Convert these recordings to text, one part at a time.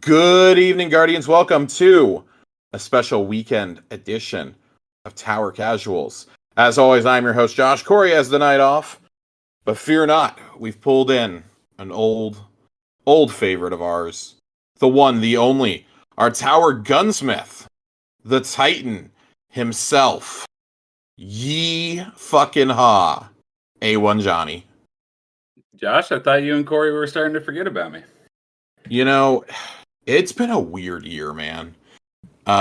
Good evening, Guardians. Welcome to a special weekend edition of Tower Casuals. As always, I'm your host, Josh. Corey has the night off, but fear not, we've pulled in an old favorite of ours. The one, the only, our Tower Gunsmith, the Titan himself. Yee fucking ha. A1Johnnny. Josh, I thought you and Corey were starting to forget about me. You know, it's been a weird year, man. We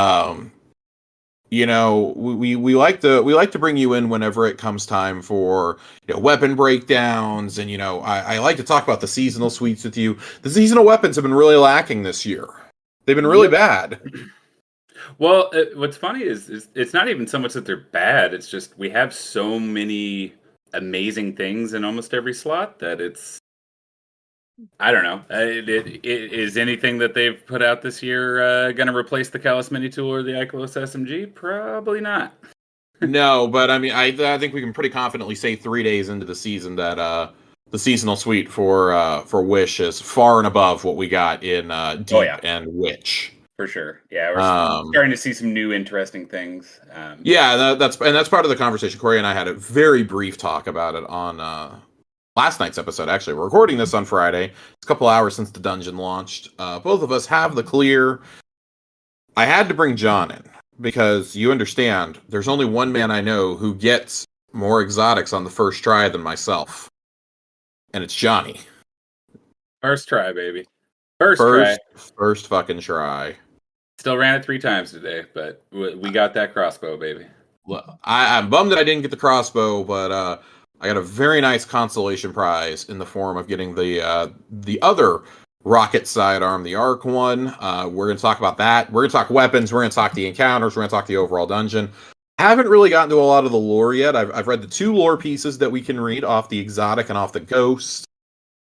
like to bring you in whenever it comes time for weapon breakdowns, and I like to talk about the seasonal suites with you. The seasonal weapons have been really lacking this year. They've been really bad. Well, what's funny is it's not even so much that they're bad. It's just we have so many amazing things in almost every slot that it's. I don't know. Is anything that they've put out this year going to replace the Callus Mini Tool or the Ikelos SMG? Probably not. No, but I mean, I think we can pretty confidently say 3 days into the season that the seasonal suite for Wish is far and above what we got in Deep and Witch. For sure. Yeah, we're starting to see some new interesting things. That's part of the conversation. Corey and I had a very brief talk about it on last night's episode. Actually, we're recording this on Friday. It's a couple hours since the dungeon launched. Both of us have the clear. I had to bring John in because you understand there's only one man I know who gets more exotics on the first try than myself. And it's Johnny. First try, baby. First fucking try. Still ran it 3 times today, but we got that crossbow, baby. Well, I'm bummed that I didn't get the crossbow, but I got a very nice consolation prize in the form of getting the other rocket sidearm, the Arc one. We're going to talk about that. We're going to talk weapons. We're going to talk the encounters. We're going to talk the overall dungeon. Haven't really gotten to a lot of the lore yet. I've read the 2 lore pieces that we can read off the exotic and off the ghost.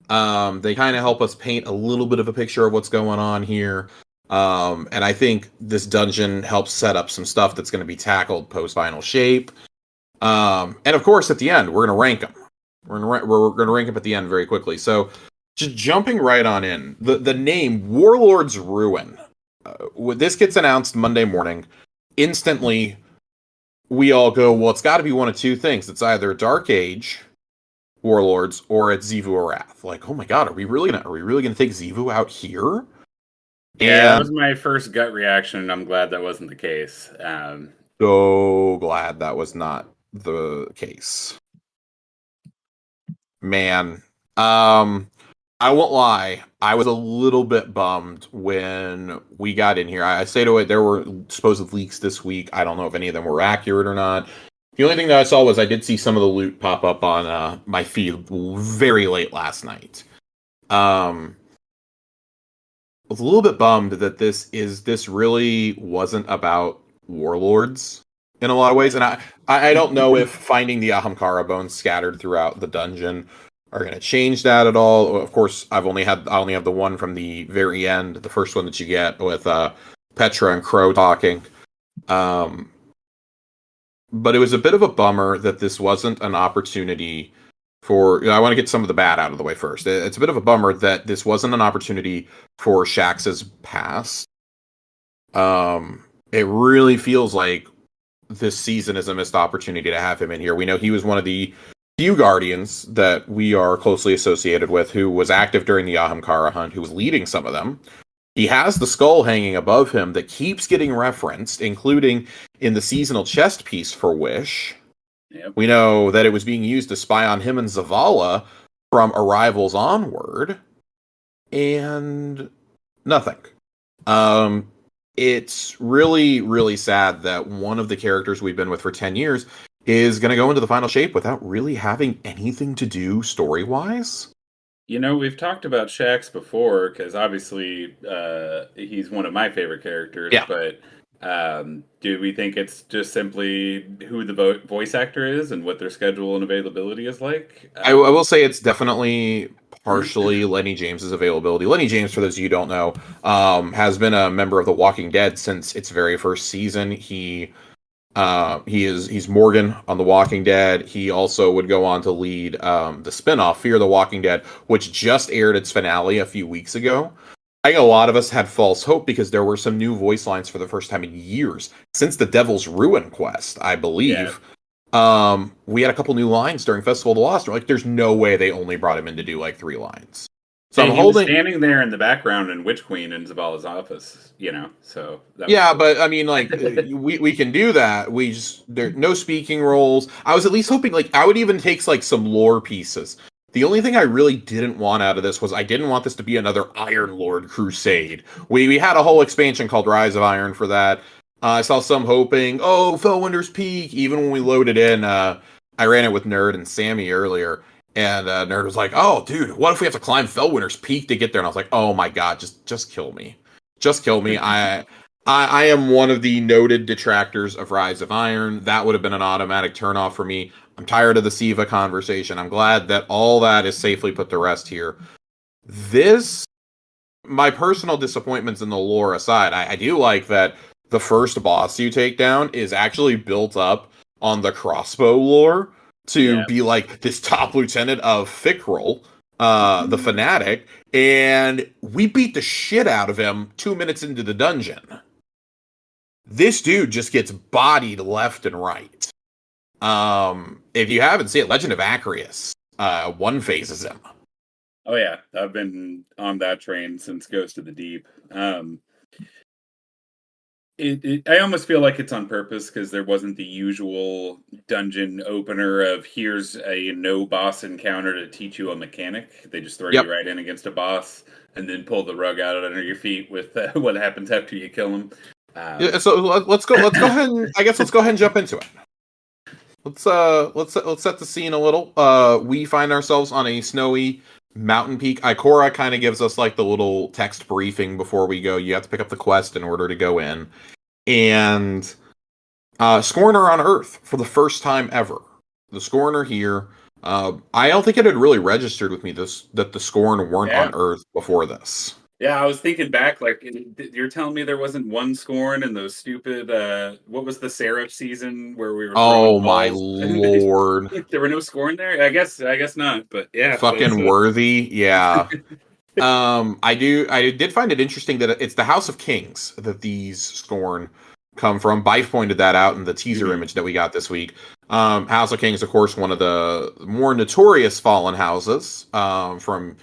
They kind of help us paint a little bit of a picture of what's going on here. And I think this dungeon helps set up some stuff that's going to be tackled post-final shape. And of course, at the end, we're going to rank them. We're going to rank them at the end very quickly. So, just jumping right on in, the name Warlord's Ruin. This gets announced Monday morning. Instantly, we all go, well, it's got to be one of 2 things. It's either Dark Age Warlords or it's Xivu Wrath. Like, oh my god, are we really gonna take Xivu out here? Yeah, that was my first gut reaction, and I'm glad that wasn't the case. So glad that was not the case. Man, I won't lie, I was a little bit bummed when we got in here. I say to it, there were supposed leaks this week. I don't know if any of them were accurate or not. The only thing that I saw was I did see some of the loot pop up on my feed very late last night. I was a little bit bummed that this really wasn't about warlords in a lot of ways, and I don't know if finding the Ahamkara bones scattered throughout the dungeon are going to change that at all. Of course, I only have the one from the very end, the first one that you get with Petra and Crow talking. But it was a bit of a bummer that this wasn't an opportunity for... I want to get some of the bad out of the way first. It's a bit of a bummer that this wasn't an opportunity for Shax's past. It really feels like this season is a missed opportunity to have him in here. We know he was one of the few Guardians that we are closely associated with who was active during the Ahamkara hunt, who was leading some of them. He has the skull hanging above him that keeps getting referenced, including in the seasonal chest piece for Wish. Yep. We know that it was being used to spy on him and Zavala from Arrivals onward. And nothing. It's really, really sad that one of the characters we've been with for 10 years is going to go into the final shape without really having anything to do story-wise. We've talked about Shax before, because obviously he's one of my favorite characters, but do we think it's just simply who the voice actor is and what their schedule and availability is like? I will say it's definitely partially Lenny James's availability. Lenny James, for those of you who don't know, has been a member of The Walking Dead since its very first season. He's Morgan on The Walking Dead. He also would go on to lead the spinoff Fear the Walking Dead, which just aired its finale a few weeks ago. I think a lot of us had false hope because there were some new voice lines for the first time in years since the Devil's Ruin quest, I Yeah. believe. We had a couple new lines during Festival of the Lost. We're like, there's no way they only brought him in to do like 3 lines. So And I'm he was holding. standing there in the background in Witch Queen in Zabala's office, so that was Yeah, cool. but I mean, like, we can do that. We just there no speaking roles. I was at least hoping, like, I would even take like some lore pieces. The only thing I really didn't want out of this was I didn't want this to be another Iron Lord crusade. We had a whole expansion called Rise of Iron for that. I saw some hoping, oh, Fellwinter's Peak. Even when we loaded in, I ran it with Nerd and Sammy earlier, and Nerd was like, "Oh, dude, what if we have to climb Fellwinter's Peak to get there?" And I was like, "Oh my god, just kill me, just kill me." I am one of the noted detractors of Rise of Iron. That would have been an automatic turnoff for me. I'm tired of the Siva conversation. I'm glad that all that is safely put to rest here. This, my personal disappointments in the lore aside, I do like that the first boss you take down is actually built up on the crossbow lore to Yeah. be like this top lieutenant of Fickrel, the fanatic, and we beat the shit out of him 2 minutes into the dungeon. This dude just gets bodied left and right. If you haven't seen it, Legend of Acreus, one phases him. Oh yeah, I've been on that train since Ghost of the Deep. I almost feel like it's on purpose because there wasn't the usual dungeon opener of here's a no boss encounter to teach you a mechanic. They just throw Yep. you right in against a boss and then pull the rug out under your feet with what happens after you kill him. Yeah, so let's go ahead and I guess let's go ahead and jump into it. Let's set the scene a little. We find ourselves on a snowy mountain peak. Ikora kind of gives us like the little text briefing before we go. You have to pick up the quest in order to go in. And Scorn are on Earth for the first time ever. The Scorn are here. I don't think it had really registered with me that the Scorn weren't on Earth before this. Yeah, I was thinking back, like, you're telling me there wasn't one Scorn in those stupid, what was the Seraph season where we were Oh throwing my balls? lord. There were no Scorn there? I guess not, but yeah. Fucking worthy, yeah. I did find it interesting that it's the House of Kings that these Scorn come from. Bife pointed that out in the teaser image that we got this week. House of Kings, of course, one of the more notorious fallen houses from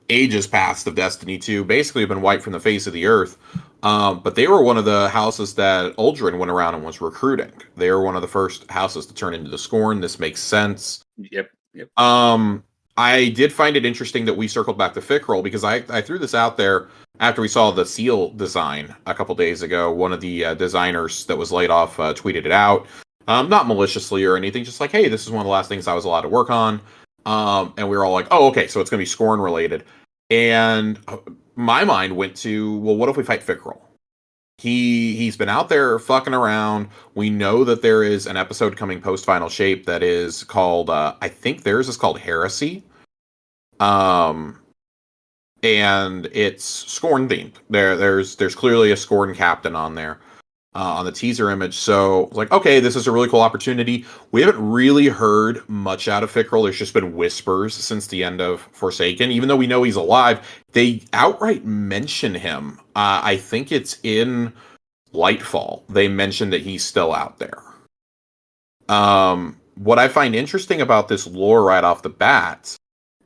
ages past of Destiny 2, basically have been wiped from the face of the earth. But they were one of the houses that Uldren went around and was recruiting. They were one of the first houses to turn into the Scorn. This makes sense. Yep. I did find it interesting that we circled back to Fickrel because I threw this out there after we saw the seal design a couple days ago. One of the designers that was laid off tweeted it out. Not maliciously or anything, just like, hey, this is one of the last things I was allowed to work on. And we were all like, oh, okay, so it's going to be Scorn related. And my mind went to, well, what if we fight Fickrel? He's been out there fucking around. We know that there is an episode coming post Final Shape that is called, I think theirs is called Heresy. And it's Scorn themed. There's clearly a Scorn captain on there. On the teaser image. So, like, okay, this is a really cool opportunity. We haven't really heard much out of Fickrel. There's just been whispers since the end of Forsaken. Even though we know he's alive, they outright mention him. I think it's in Lightfall. They mention that he's still out there. What I find interesting about this lore right off the bat,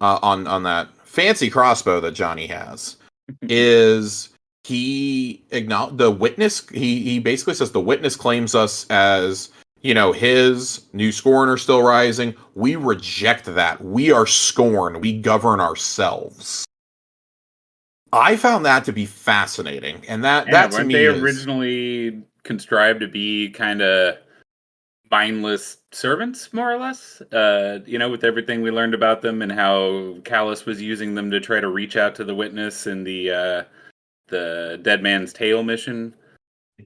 on that fancy crossbow that Johnny has, is... he acknowledged the witness. He basically says the witness claims us as, his new Scorn are still rising. We reject that. We are Scorn. We govern ourselves. I found that to be fascinating, and that to weren't me they is originally contrived to be kind of mindless servants, more or less? With everything we learned about them and how Callus was using them to try to reach out to the witness and the Dead Man's Tale mission.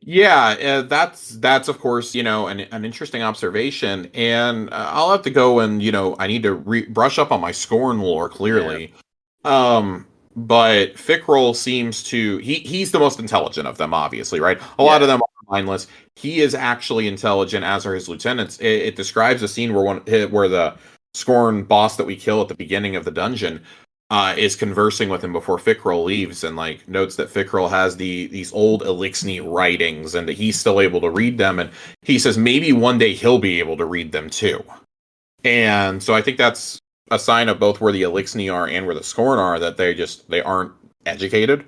Yeah, that's of course an interesting observation, and I'll have to go and I need to brush up on my Scorn lore clearly. Yeah. But Fickrel seems to he's the most intelligent of them, obviously, right? A lot of them are mindless. He is actually intelligent, as are his lieutenants. It describes a scene where the Scorn boss that we kill at the beginning of the dungeon. is conversing with him before Fickrell leaves, and like notes that Fickrell has these old Elixni writings, and that he's still able to read them. And he says maybe one day he'll be able to read them too. And so I think that's a sign of both where the Elixni are and where the Scorn are, that they aren't educated.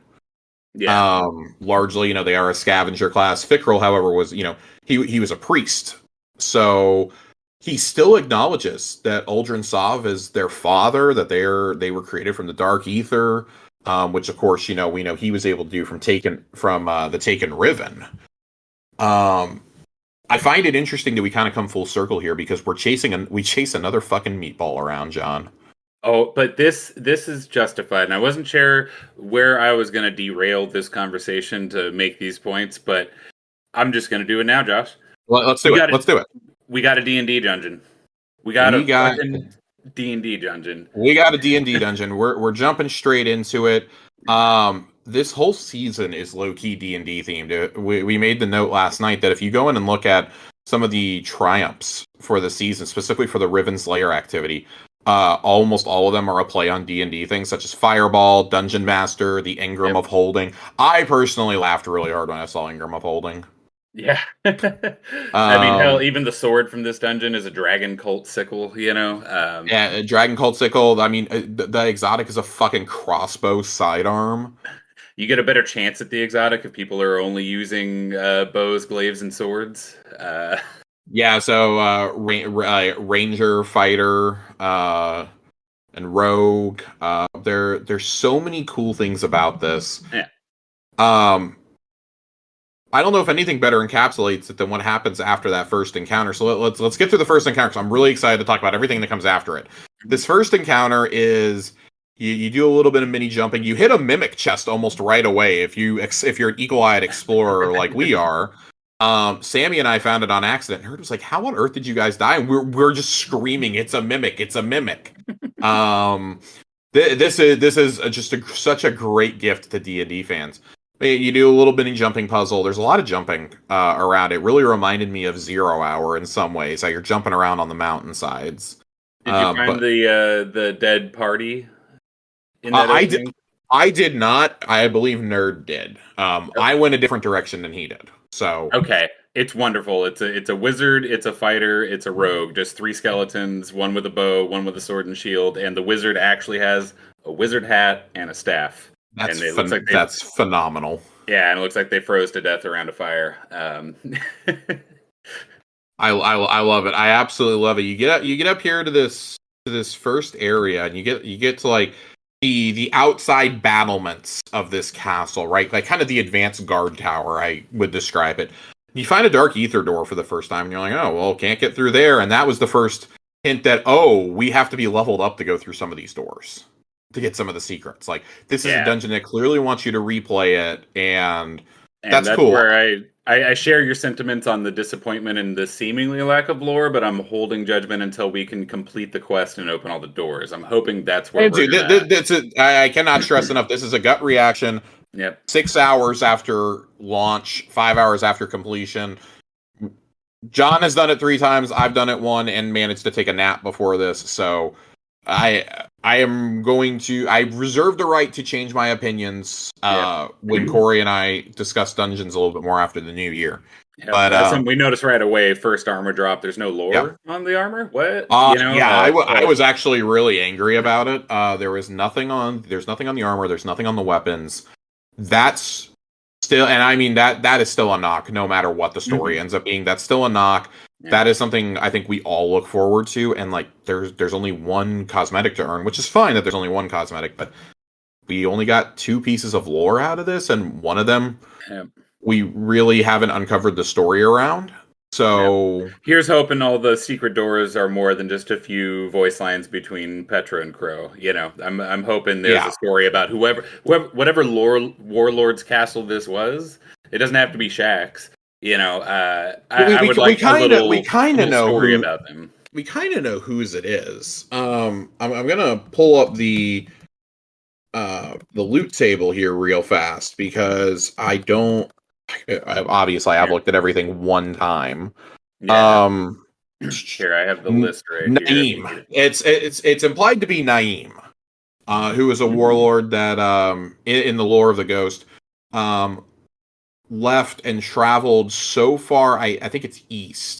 Yeah. Largely, they are a scavenger class. Fickrell, however, was, he was a priest. So he still acknowledges that Uldren Sov is their father, that they were created from the Dark Ether, which of course, we know he was able to do from the Taken Riven. I find it interesting that we kind of come full circle here, because we chase another fucking meatball around, John. Oh, but this is justified, and I wasn't sure where I was going to derail this conversation to make these points, but I'm just going to do it now, Josh. Well, let's do it. Let's do it. We got a D&D dungeon. We got a fucking D&D dungeon. We got a D&D dungeon. We're jumping straight into it. This whole season is low-key D&D themed. We made the note last night that if you go in and look at some of the triumphs for the season, specifically for the Riven's Lair activity, almost all of them are a play on D&D things, such as Fireball, Dungeon Master, the Ingram of Holding. I personally laughed really hard when I saw Ingram of Holding. Yeah. I mean, hell, even the sword from this dungeon is a dragon cult sickle, Yeah, a dragon cult sickle. I mean, the exotic is a fucking crossbow sidearm. You get a better chance at the exotic if people are only using bows, glaives, and swords. Yeah, so ranger, fighter, and rogue. There's so many cool things about this. Yeah. I don't know if anything better encapsulates it than what happens after that first encounter. So let's get through the first encounter, because I'm really excited to talk about everything that comes after it. This first encounter is you do a little bit of mini jumping. You hit a mimic chest almost right away if you're an eagle-eyed explorer like we are. Sammy and I found it on accident. Herd was like, "How on earth did you guys die?" And we're just screaming, "It's a mimic! It's a mimic!" This is just such a great gift to D&D fans. You do a little mini jumping puzzle. There's a lot of jumping around. It really reminded me of 0 Hour in some ways. How you're jumping around on the mountainsides. Did you find the dead party in that I did not. I believe Nerd did. I went a different direction than he did. So okay, it's wonderful. It's a wizard, it's a fighter, it's a rogue. Just 3 skeletons, one with a bow, one with a sword and shield, and the wizard actually has a wizard hat and a staff. That's phenomenal. Yeah, and it looks like they froze to death around a fire. I love it. I absolutely love it. You get up here to this first area, and you get to like the outside battlements of this castle, right? Like kind of the advanced guard tower, I would describe it. You find a dark ether door for the first time, and you're like, oh well, can't get through there. And that was the first hint that we have to be leveled up to go through some of these doors, to get some of the secrets. Like, this is a dungeon that clearly wants you to replay it, and that's cool. Where I share your sentiments on the disappointment and the seemingly lack of lore, but I'm holding judgment until we can complete the quest and open all the doors. I'm hoping that's where I cannot stress enough, this is a gut reaction. Yep. 6 hours after launch, 5 hours after completion. John has done it 3 times, I've done it 1, and managed to take a nap before this, so I reserve the right to change my opinions when Corey and I discuss dungeons a little bit more after the new year. Yeah, but that's something we noticed right away. First armor drop. There's no lore on the armor. What? I was actually really angry about it. There's nothing on the armor. There's nothing on the weapons. That's still, and I mean that is still a knock. No matter what the story ends up being, that's still a knock. Yeah. That is something I think we all look forward to, and like there's only 1 cosmetic to earn, which is fine that there's only 1 cosmetic, but we only got 2 pieces of lore out of this, and one of them we really haven't uncovered the story around. So here's hoping all the secret doors are more than just a few voice lines between Petra and Crow. I'm hoping there's a story about whatever Warlord's castle this was. It doesn't have to be Shaxx. We kind of know story about them. We kind of know whose it is. I'm gonna pull up the loot table here real fast, because I've looked at everything 1 time. Yeah. Here, I have the list right Naeem. Here. It's implied to be Naeem. who is a warlord that in the lore of the Ghost um, left and traveled so far. I think it's east,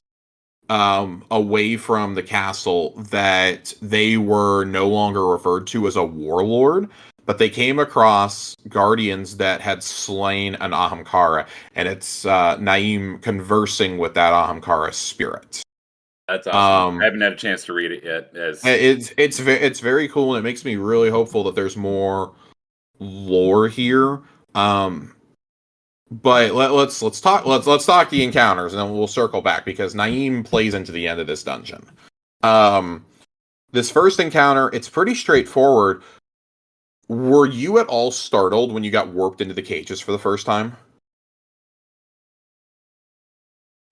away from the castle, that they were no longer referred to as a warlord, but they came across guardians that had slain an Ahamkara, and it's Naeem conversing with that Ahamkara spirit. That's awesome. I haven't had a chance to read it yet. It's very cool, and it makes me really hopeful that there's more lore here. But let's talk the encounters, and then we'll circle back because Naeem plays into the end of this dungeon. This first encounter, it's pretty straightforward. Were you at all startled when you got warped into the cages for the first time?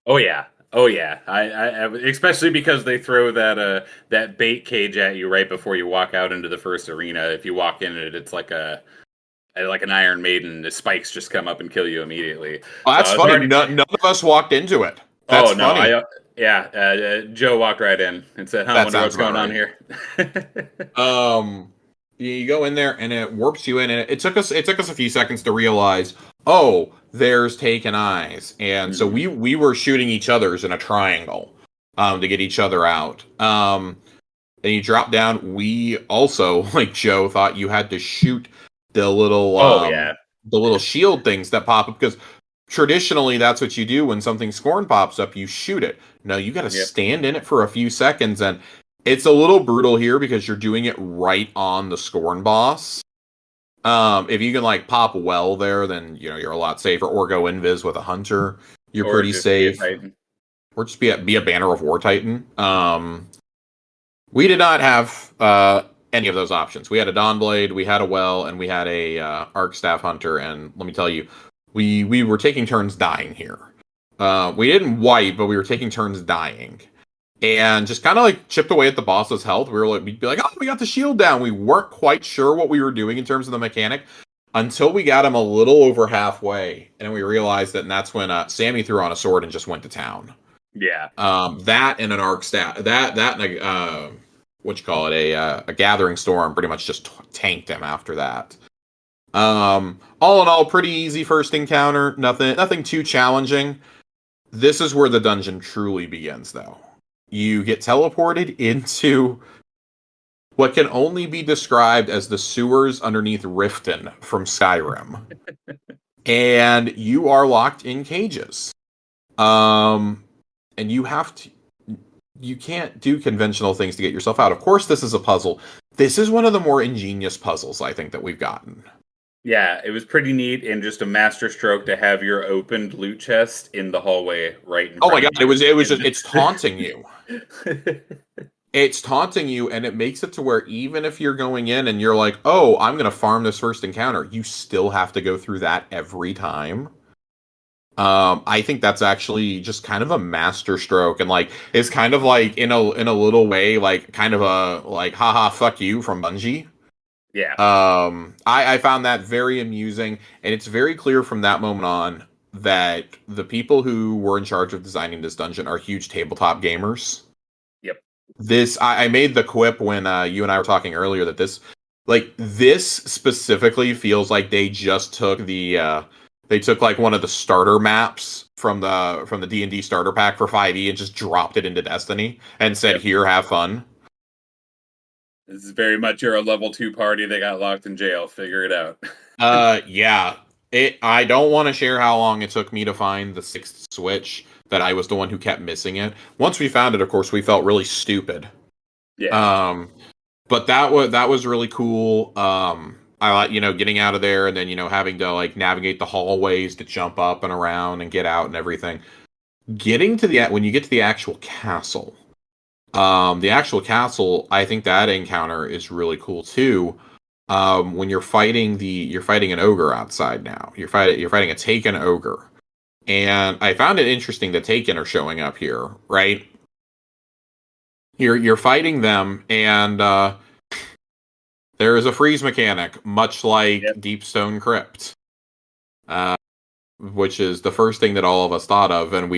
Oh yeah, oh yeah. I especially because they throw that bait cage at you right before you walk out into the first arena. If you walk in it, it's like an Iron Maiden. The spikes just come up and kill you immediately. Oh, that's So funny. None of us walked into it. That's oh no, funny. Joe walked right in and said, "Huh, That wonder what's sounds about going on right. here." You go in there and it warps you in, and it took us a few seconds to realize, oh, there's taken eyes, and so we were shooting each other's in a triangle, to get each other out. And you drop down. We also, like Joe, thought you had to shoot the little the little shield things that pop up, because traditionally that's what you do when something Scorn pops up, you shoot it. No, you got to stand in it for a few seconds, and it's a little brutal here because you're doing it right on the Scorn boss. If you can like pop well there, then you're a lot safer. Or go invis with a hunter, you're pretty safe. Or just be a Banner of War Titan. We did not have any of those options. We had a Dawnblade, we had a Well, and we had a Arc Staff Hunter. And let me tell you, we were taking turns dying here. We didn't wipe, but we were taking turns dying. And just kind of like chipped away at the boss's health. We'd be like, oh, we got the shield down. We weren't quite sure what we were doing in terms of the mechanic until we got him a little over halfway. And then we realized that, and that's when Sammy threw on a sword and just went to town. Yeah. That and an arc staff, that and a gathering storm pretty much just tanked him after that. All in all, pretty easy first encounter. Nothing too challenging. This is where the dungeon truly begins, though. You get teleported into what can only be described as the sewers underneath Riften from Skyrim. And you are locked in cages. And you can't do conventional things to get yourself out. Of course, this is a puzzle. This is one of the more ingenious puzzles, I think, that we've gotten. Yeah, it was pretty neat, and just a master stroke to have your opened loot chest in the hallway right in front Oh my god, of you. it's taunting you. It's taunting you, and it makes it to where even if you're going in and you're like, oh, I'm going to farm this first encounter, you still have to go through that every time. I think that's actually just kind of a master stroke, and like it's kind of like in a little way, like kind of a like haha fuck you from Bungie. Yeah. I found that very amusing, and it's very clear from that moment on that the people who were in charge of designing this dungeon are huge tabletop gamers. Yep. I made the quip when you and I were talking earlier that this specifically feels like they just took they took like one of the starter maps from the D&D starter pack for 5e and just dropped it into Destiny and said, "Here, have fun." This is very much you're a level 2 party that got locked in jail. Figure it out. Yeah. I don't want to share how long it took me to find the 6th switch, that I was the one who kept missing it. Once we found it, of course, we felt really stupid. Yeah. But that was really cool. I like, getting out of there and then, having to like navigate the hallways to jump up and around and get out and everything. When you get to the actual castle, I think that encounter is really cool too. When you're fighting an ogre outside now. You're fighting a taken ogre. And I found it interesting that taken are showing up here, right? You're fighting them, and there is a freeze mechanic, much like Deep Stone Crypt, which is the first thing that all of us thought of, and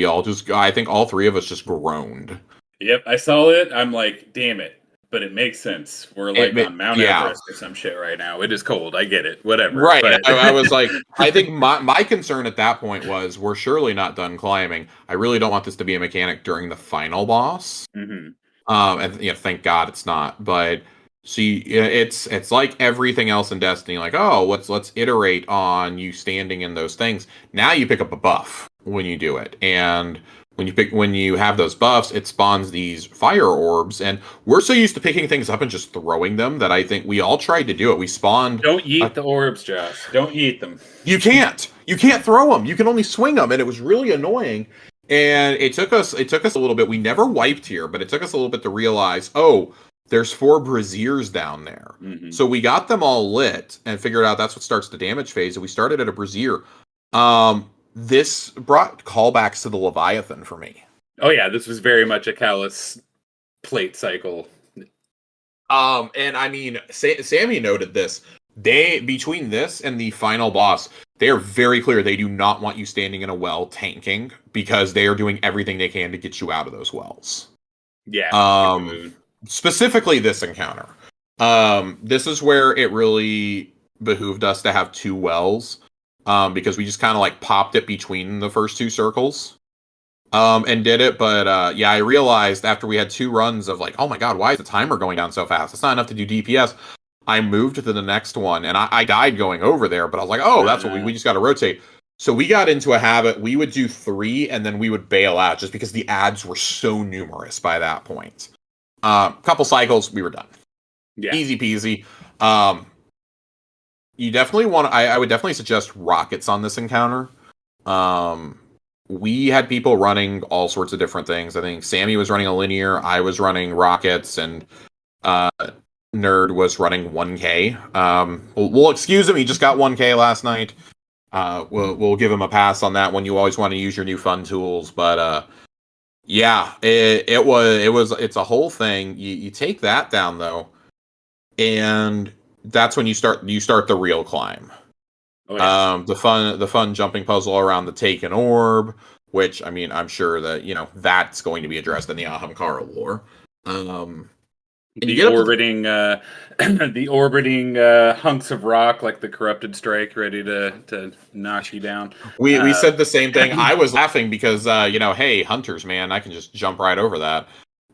I think all three of us just groaned. Yep, I saw it. I'm like, damn it. But it makes sense. We're like on Mount Everest or some shit right now. It is cold. I get it. Whatever. Right. But... I was like, I think my concern at that point was we're surely not done climbing. I really don't want this to be a mechanic during the final boss. Mm-hmm. And thank God it's not. But see, it's like everything else in Destiny. Like, oh, let's iterate on you standing in those things. Now you pick up a buff when you do it, and when you have those buffs, it spawns these fire orbs, and we're so used to picking things up and just throwing them that I think we all tried to do it. We spawned. Don't yeet the orbs, Josh. Don't yeet them. You can't throw them. You can only swing them, and it was really annoying. And it took us a little bit. We never wiped here, but it took us a little bit to realize, oh, there's 4 braziers down there. Mm-hmm. So we got them all lit and figured out that's what starts the damage phase. And we started at a brazier. This brought callbacks to the Leviathan for me. Oh yeah, this was very much a callous plate cycle. And I mean, Sammy noted this. Between this and the final boss, they are very clear they do not want you standing in a well tanking because they are doing everything they can to get you out of those wells. Yeah. Specifically this encounter. This is where it really behooved us to have 2 wells. Because we just kind of like popped it between the first 2 circles. And did it, but I realized after we had 2 runs of like, oh my god, why is the timer going down so fast? It's not enough to do DPS. I moved to the next one, and I died going over there, but I was like, oh, that's what we just got to rotate. So we got into a habit. We would do 3, and then we would bail out just because the ads were so numerous by that point. Couple cycles, we were done. Yeah. Easy peasy. You definitely want. I would definitely suggest rockets on this encounter. We had people running all sorts of different things. I think Sammy was running a linear. I was running rockets, and Nerd was running 1K. We'll excuse him. He just got 1K last night. We'll give him a pass on that one. You always want to use your new fun tools, but it's a whole thing. You take that down though, and that's when you start the real climb. Oh, yeah. The fun jumping puzzle around the taken orb, which I mean I'm sure that that's going to be addressed in the Ahamkara lore. The orbiting hunks of rock like the corrupted strike ready to knock you down. We said the same thing. I was laughing because hey, hunters, man, I can just jump right over that.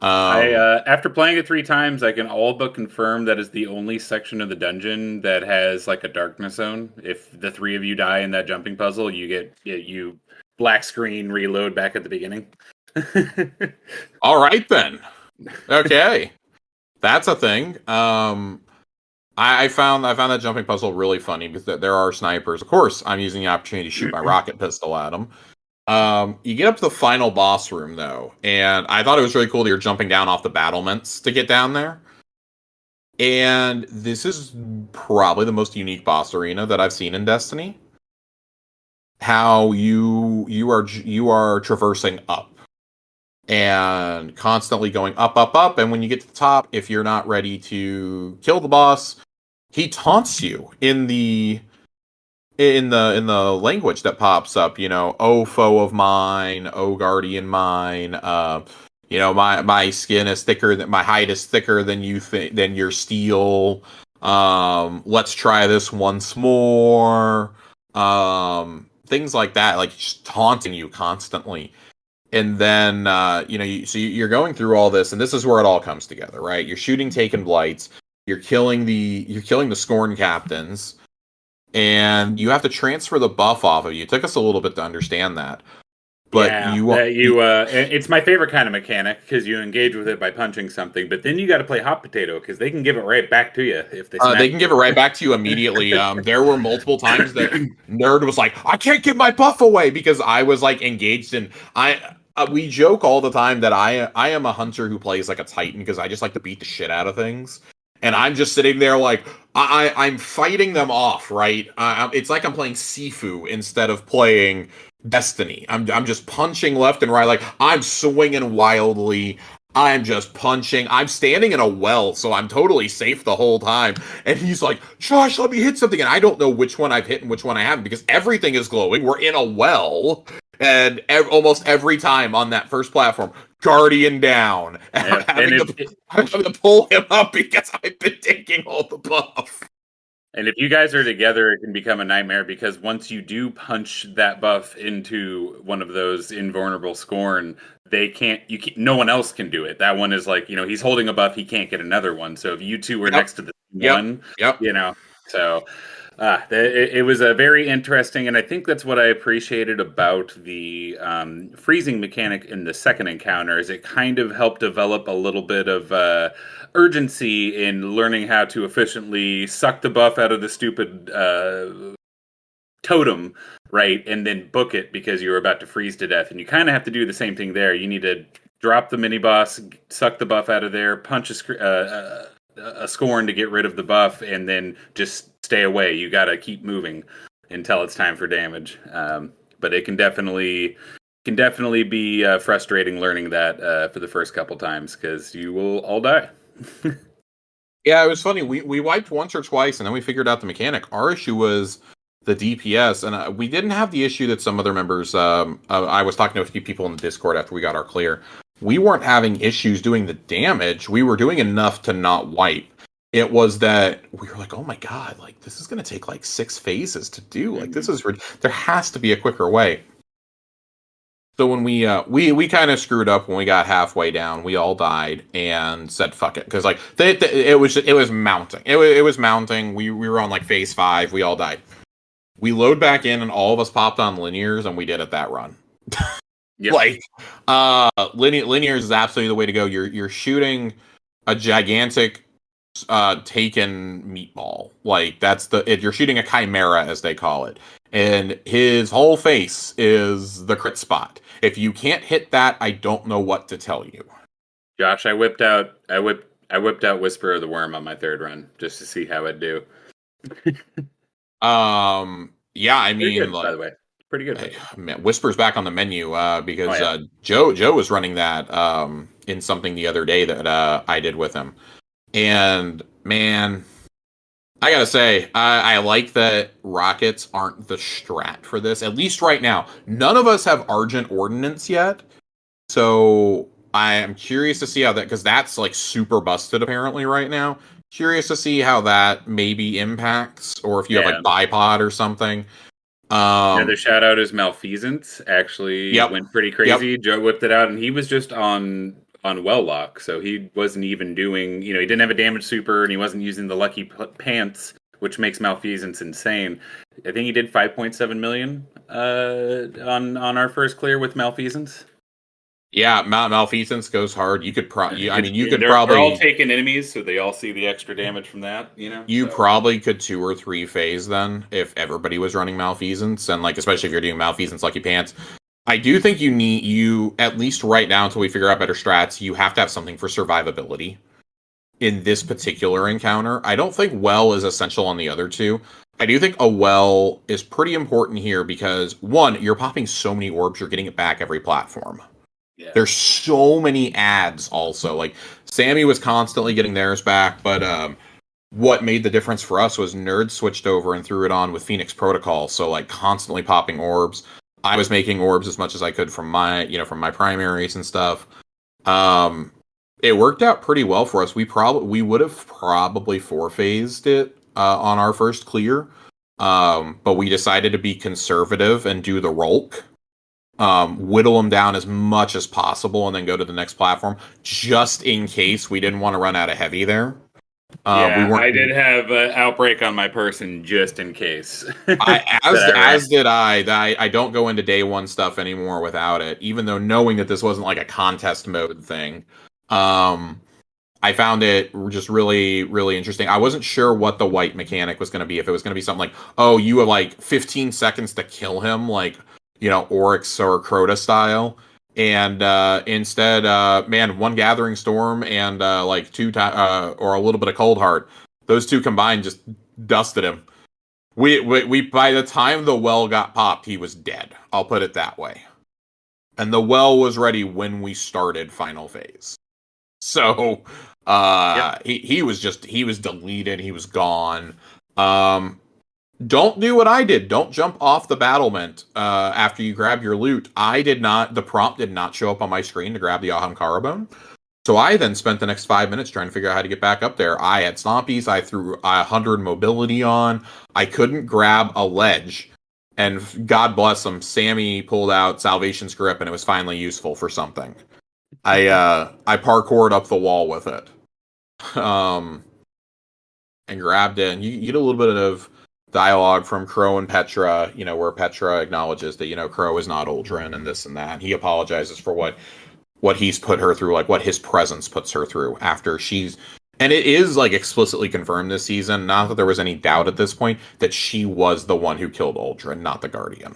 After playing it 3 times, I can all but confirm that is the only section of the dungeon that has like a darkness zone. If the 3 of you die in that jumping puzzle, you black screen reload back at the beginning. All right then. Okay. That's a thing. I found that jumping puzzle really funny because there are snipers. Of course, I'm using the opportunity to shoot my rocket pistol at them. You get up to the final boss room though, and I thought it was really cool that you're jumping down off the battlements to get down there. And this is probably the most unique boss arena that I've seen in Destiny. How you are traversing up. And constantly going up, up, up, and when you get to the top, if you're not ready to kill the boss, he taunts you in the language that pops up. Oh foe of mine, oh guardian mine. My skin is thicker than my hide is thicker than than your steel. Let's try this once more. Things like that, like just taunting you constantly. And then, so you're going through all this, and this is where it all comes together, right? You're shooting Taken Blights, you're killing the Scorn Captains, and you have to transfer the buff off of you. It took us a little bit to understand that. But it's my favorite kind of mechanic, because you engage with it by punching something, but then you got to play hot potato, because they can give it right back to you if they can give it right back to you immediately. There were multiple times that Nerd was like, I can't give my buff away, because I was like engaged in... we joke all the time that I am a hunter who plays like a Titan because I just like to beat the shit out of things. And I'm just sitting there like, I'm fighting them off, right? It's like I'm playing Sifu instead of playing Destiny. I'm just punching left and right, like I'm swinging wildly. I'm just punching. I'm standing in a well, so I'm totally safe the whole time. And he's like, Josh, let me hit something. And I don't know which one I've hit and which one I haven't because everything is glowing. We're in a well. And almost every time on that first platform, Guardian down. And Yeah. I'm having to pull him up because I've been taking all the buff. And if you guys are together, it can become a nightmare because once you do punch that buff into one of those invulnerable scorn, no one else can do it. That one is like, he's holding a buff, he can't get another one. So if you two were next to the one, so it was a very interesting, and I think that's what I appreciated about the freezing mechanic in the second encounter, is it kind of helped develop a little bit of urgency in learning how to efficiently suck the buff out of the stupid totem, right, and then book it because you were about to freeze to death. And you kind of have to do the same thing there. You need to drop the mini boss, suck the buff out of there, punch a scorn to get rid of the buff, and then just stay away. You got to keep moving until it's time for damage. But it can definitely be frustrating learning that for the first couple times because you will all die. Yeah, it was funny. We wiped once or twice, and then we figured out the mechanic. Our issue was the DPS, and we didn't have the issue that some other members. I was talking to a few people in the Discord after we got our clear. We weren't having issues doing the damage. We were doing enough to not wipe. It was that we were like, oh my god, like this is going to take like 6 phases to do. Like this is there has to be a quicker way. So when we kind of screwed up when we got halfway down, we all died and said fuck it because like it was mounting. It was mounting. We were on like phase 5. We all died. We load back in and all of us popped on linears and we did it that run. Yep. Like linears is absolutely the way to go. You're shooting a gigantic taken meatball. Like you're shooting a chimera as they call it. And his whole face is the crit spot. If you can't hit that, I don't know what to tell you. Josh, I whipped out Whisper of the Worm on my third run just to see how it'd do. Yeah, I mean, good, by the way, pretty good. Man, Whisper's back on the menu because Joe was running that in something the other day that I did with him, and man, I gotta say, I like that rockets aren't the strat for this, at least right now. None of us have Argent Ordnance yet, so I am curious to see how that, because that's like super busted apparently right now. Curious to see how that maybe impacts, or if you have like bipod or something. Another shout out is Malfeasance. Actually went pretty crazy. Joe whipped it out, and he was just on well lock, so he wasn't even doing, he didn't have a damage super, and he wasn't using the lucky pants, which makes Malfeasance insane. I think he did 5.7 million on our first clear with Malfeasance. Yeah, Malfeasance goes hard. You could probably. They're all taking enemies, so they all see the extra damage from that. You probably could 2 or 3 phase then if everybody was running Malfeasance, and like especially if you're doing Malfeasance Lucky Pants. I do think you at least right now until we figure out better strats, you have to have something for survivability in this particular encounter. I don't think well is essential on the other two. I do think a well is pretty important here because 1, you're popping so many orbs, you're getting it back every platform. Yeah. There's so many ads also. Like Sammy was constantly getting theirs back, but what made the difference for us was Nerd switched over and threw it on with Phoenix Protocol, so like constantly popping orbs. I was making orbs as much as I could from my primaries and stuff. It worked out pretty well for us. We would have probably 4-phased it on our first clear, but we decided to be conservative and do the Rolk. Whittle them down as much as possible and then go to the next platform just in case we didn't want to run out of heavy there. I did have an outbreak on my person just in case. As did I. I don't go into day 1 stuff anymore without it, even though knowing that this wasn't like a contest mode thing. I found it just really, really interesting. I wasn't sure what the white mechanic was going to be. If it was going to be something like, oh, you have like 15 seconds to kill him, like Oryx or Crota style, and instead, 1 Gathering Storm and like 2 or a little bit of Cold Heart. Those 2 combined just dusted him. We by the time the well got popped, he was dead. I'll put it that way. And the well was ready when we started final phase. So he was deleted. He was gone. Don't do what I did. Don't jump off the battlement after you grab your loot. I did not. The prompt did not show up on my screen to grab the Ahamkara bone. So I then spent the next 5 minutes trying to figure out how to get back up there. I had stompies. I threw 100 mobility on. I couldn't grab a ledge. And God bless him, Sammy pulled out Salvation's Grip, and it was finally useful for something. I parkoured up the wall with it, and grabbed it. And you get a little bit of dialogue from Crow and Petra, where Petra acknowledges that Crow is not Uldren and this and that. And he apologizes for what he's put her through, like what his presence puts her through after she's. And it is like explicitly confirmed this season, not that there was any doubt at this point, that she was the one who killed Uldren, not the Guardian.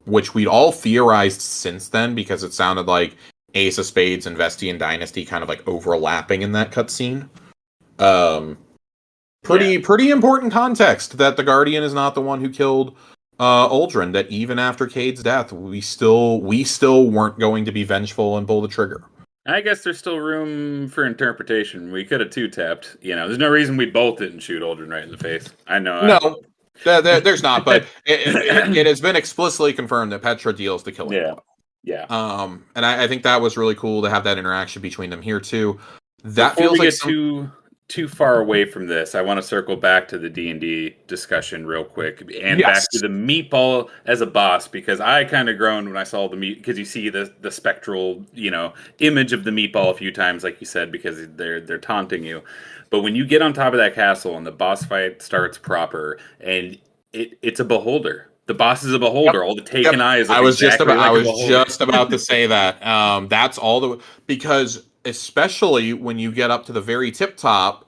Which we'd all theorized since then, because it sounded like Ace of Spades and Vestian Dynasty kind of like overlapping in that cutscene. Pretty important context that the Guardian is not the one who killed Uldren, that even after Cade's death, we still weren't going to be vengeful and pull the trigger. I guess there's still room for interpretation. We could have two-tapped. There's no reason we both didn't shoot Uldren right in the face. I know. No, there's not, but it has been explicitly confirmed that Petra deals the killing blow. Yeah. And I think that was really cool to have that interaction between them here too. That Before feels we like get too far away from this, I want to circle back to the D&D discussion real quick, and back to the meatball as a boss, because I kind of groaned when I saw the meat, because you see the spectral image of the meatball a few times, like you said, because they're taunting you. But when you get on top of that castle and the boss fight starts proper, and it's a beholder. The boss is a beholder. All the taken eyes. I was just about to say that. That's all because especially when you get up to the very tip top,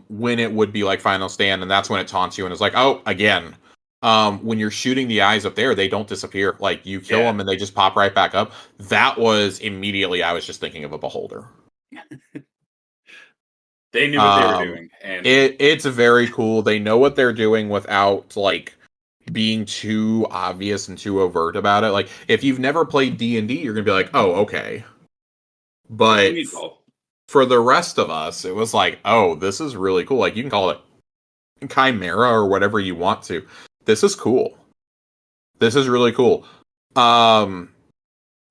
when it would be like final stand, and that's when it taunts you and it's like, oh, again. When you're shooting the eyes up there, they don't disappear. Like you kill them and they just pop right back up. That was immediately, I was just thinking of a beholder. They knew what they were doing, and it's very cool. They know what they're doing without like being too obvious and too overt about it. Like if you've never played D&D, you're gonna be like, oh, okay. But for the rest of us, it was like, oh, this is really cool. Like you can call it Chimera or whatever you want to. This is cool. This is really cool.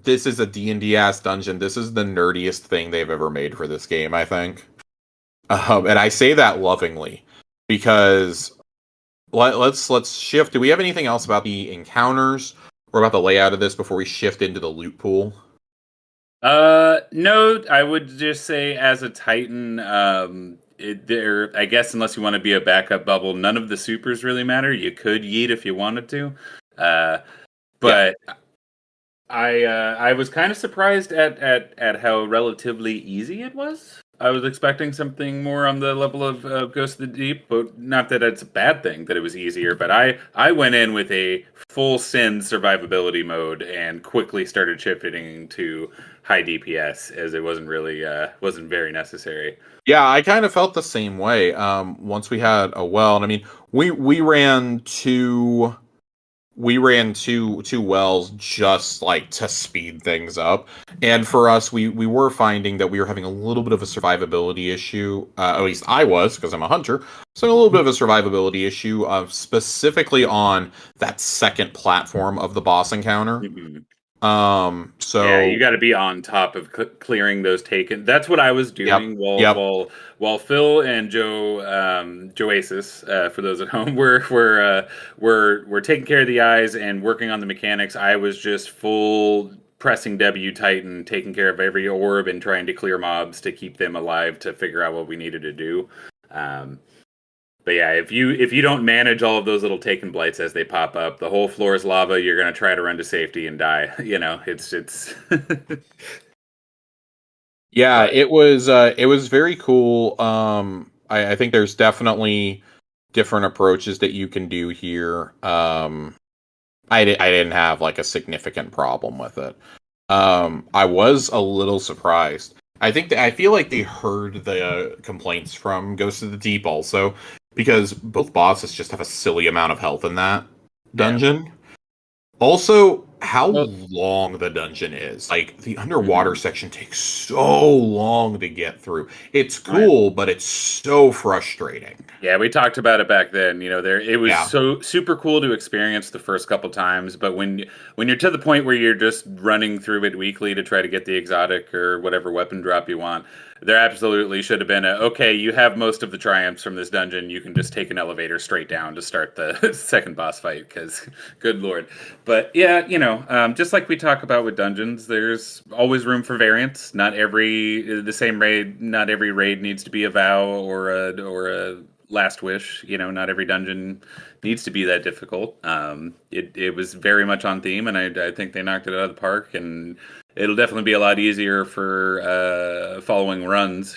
This is a D&D ass dungeon. This is the nerdiest thing they've ever made for this game, I think. And I say that lovingly because let's shift. Do we have anything else about the encounters or about the layout of this before we shift into the loot pool? No, I would just say as a Titan, I guess unless you want to be a backup bubble, none of the supers really matter. You could yeet if you wanted to, but I was kind of surprised at how relatively easy it was. I was expecting something more on the level of Ghost of the Deep, but not that it's a bad thing that it was easier. But I went in with a full sin survivability mode and quickly started shifting to high DPS as it wasn't very necessary. Yeah, I kind of felt the same way. Once we had a well, and I mean, we ran two wells just like to speed things up. And for us, we were finding that we were having a little bit of a survivability issue. At least I was, because I'm a hunter. So a little bit of a survivability issue, specifically on that second platform of the boss encounter. Mm-hmm. So yeah, you got to be on top of clearing those taken. That's what I was doing while Phil and Joasis, for those at home, were taking care of the eyes and working on the mechanics. I was just full pressing W Titan, taking care of every orb and trying to clear mobs to keep them alive to figure out what we needed to do. But yeah, if you don't manage all of those little taken blights as they pop up, the whole floor is lava. You're gonna try to run to safety and die. It's. Yeah, it was very cool. I think there's definitely different approaches that you can do here. I didn't have like a significant problem with it. I was a little surprised. I feel like they heard the complaints from Ghost of the Deep also, because both bosses just have a silly amount of health in that dungeon. Yeah. Also, how Well, long the dungeon is. Like, the underwater section takes so long to get through. It's right. cool, but it's so frustrating. Yeah, we talked about it back then. There it was Yeah. so super cool to experience the first couple times, but when you're to the point where you're just running through it weekly to try to get the exotic or whatever weapon drop you want, there absolutely should have been okay, you have most of the triumphs from this dungeon. You can just take an elevator straight down to start the second boss fight. Because, good lord. But yeah, just like we talk about with dungeons, there's always room for variance. Not every raid needs to be a vow or a last wish. Not every dungeon needs to be that difficult. It was very much on theme, and I think they knocked it out of the park. And it'll definitely be a lot easier for following runs.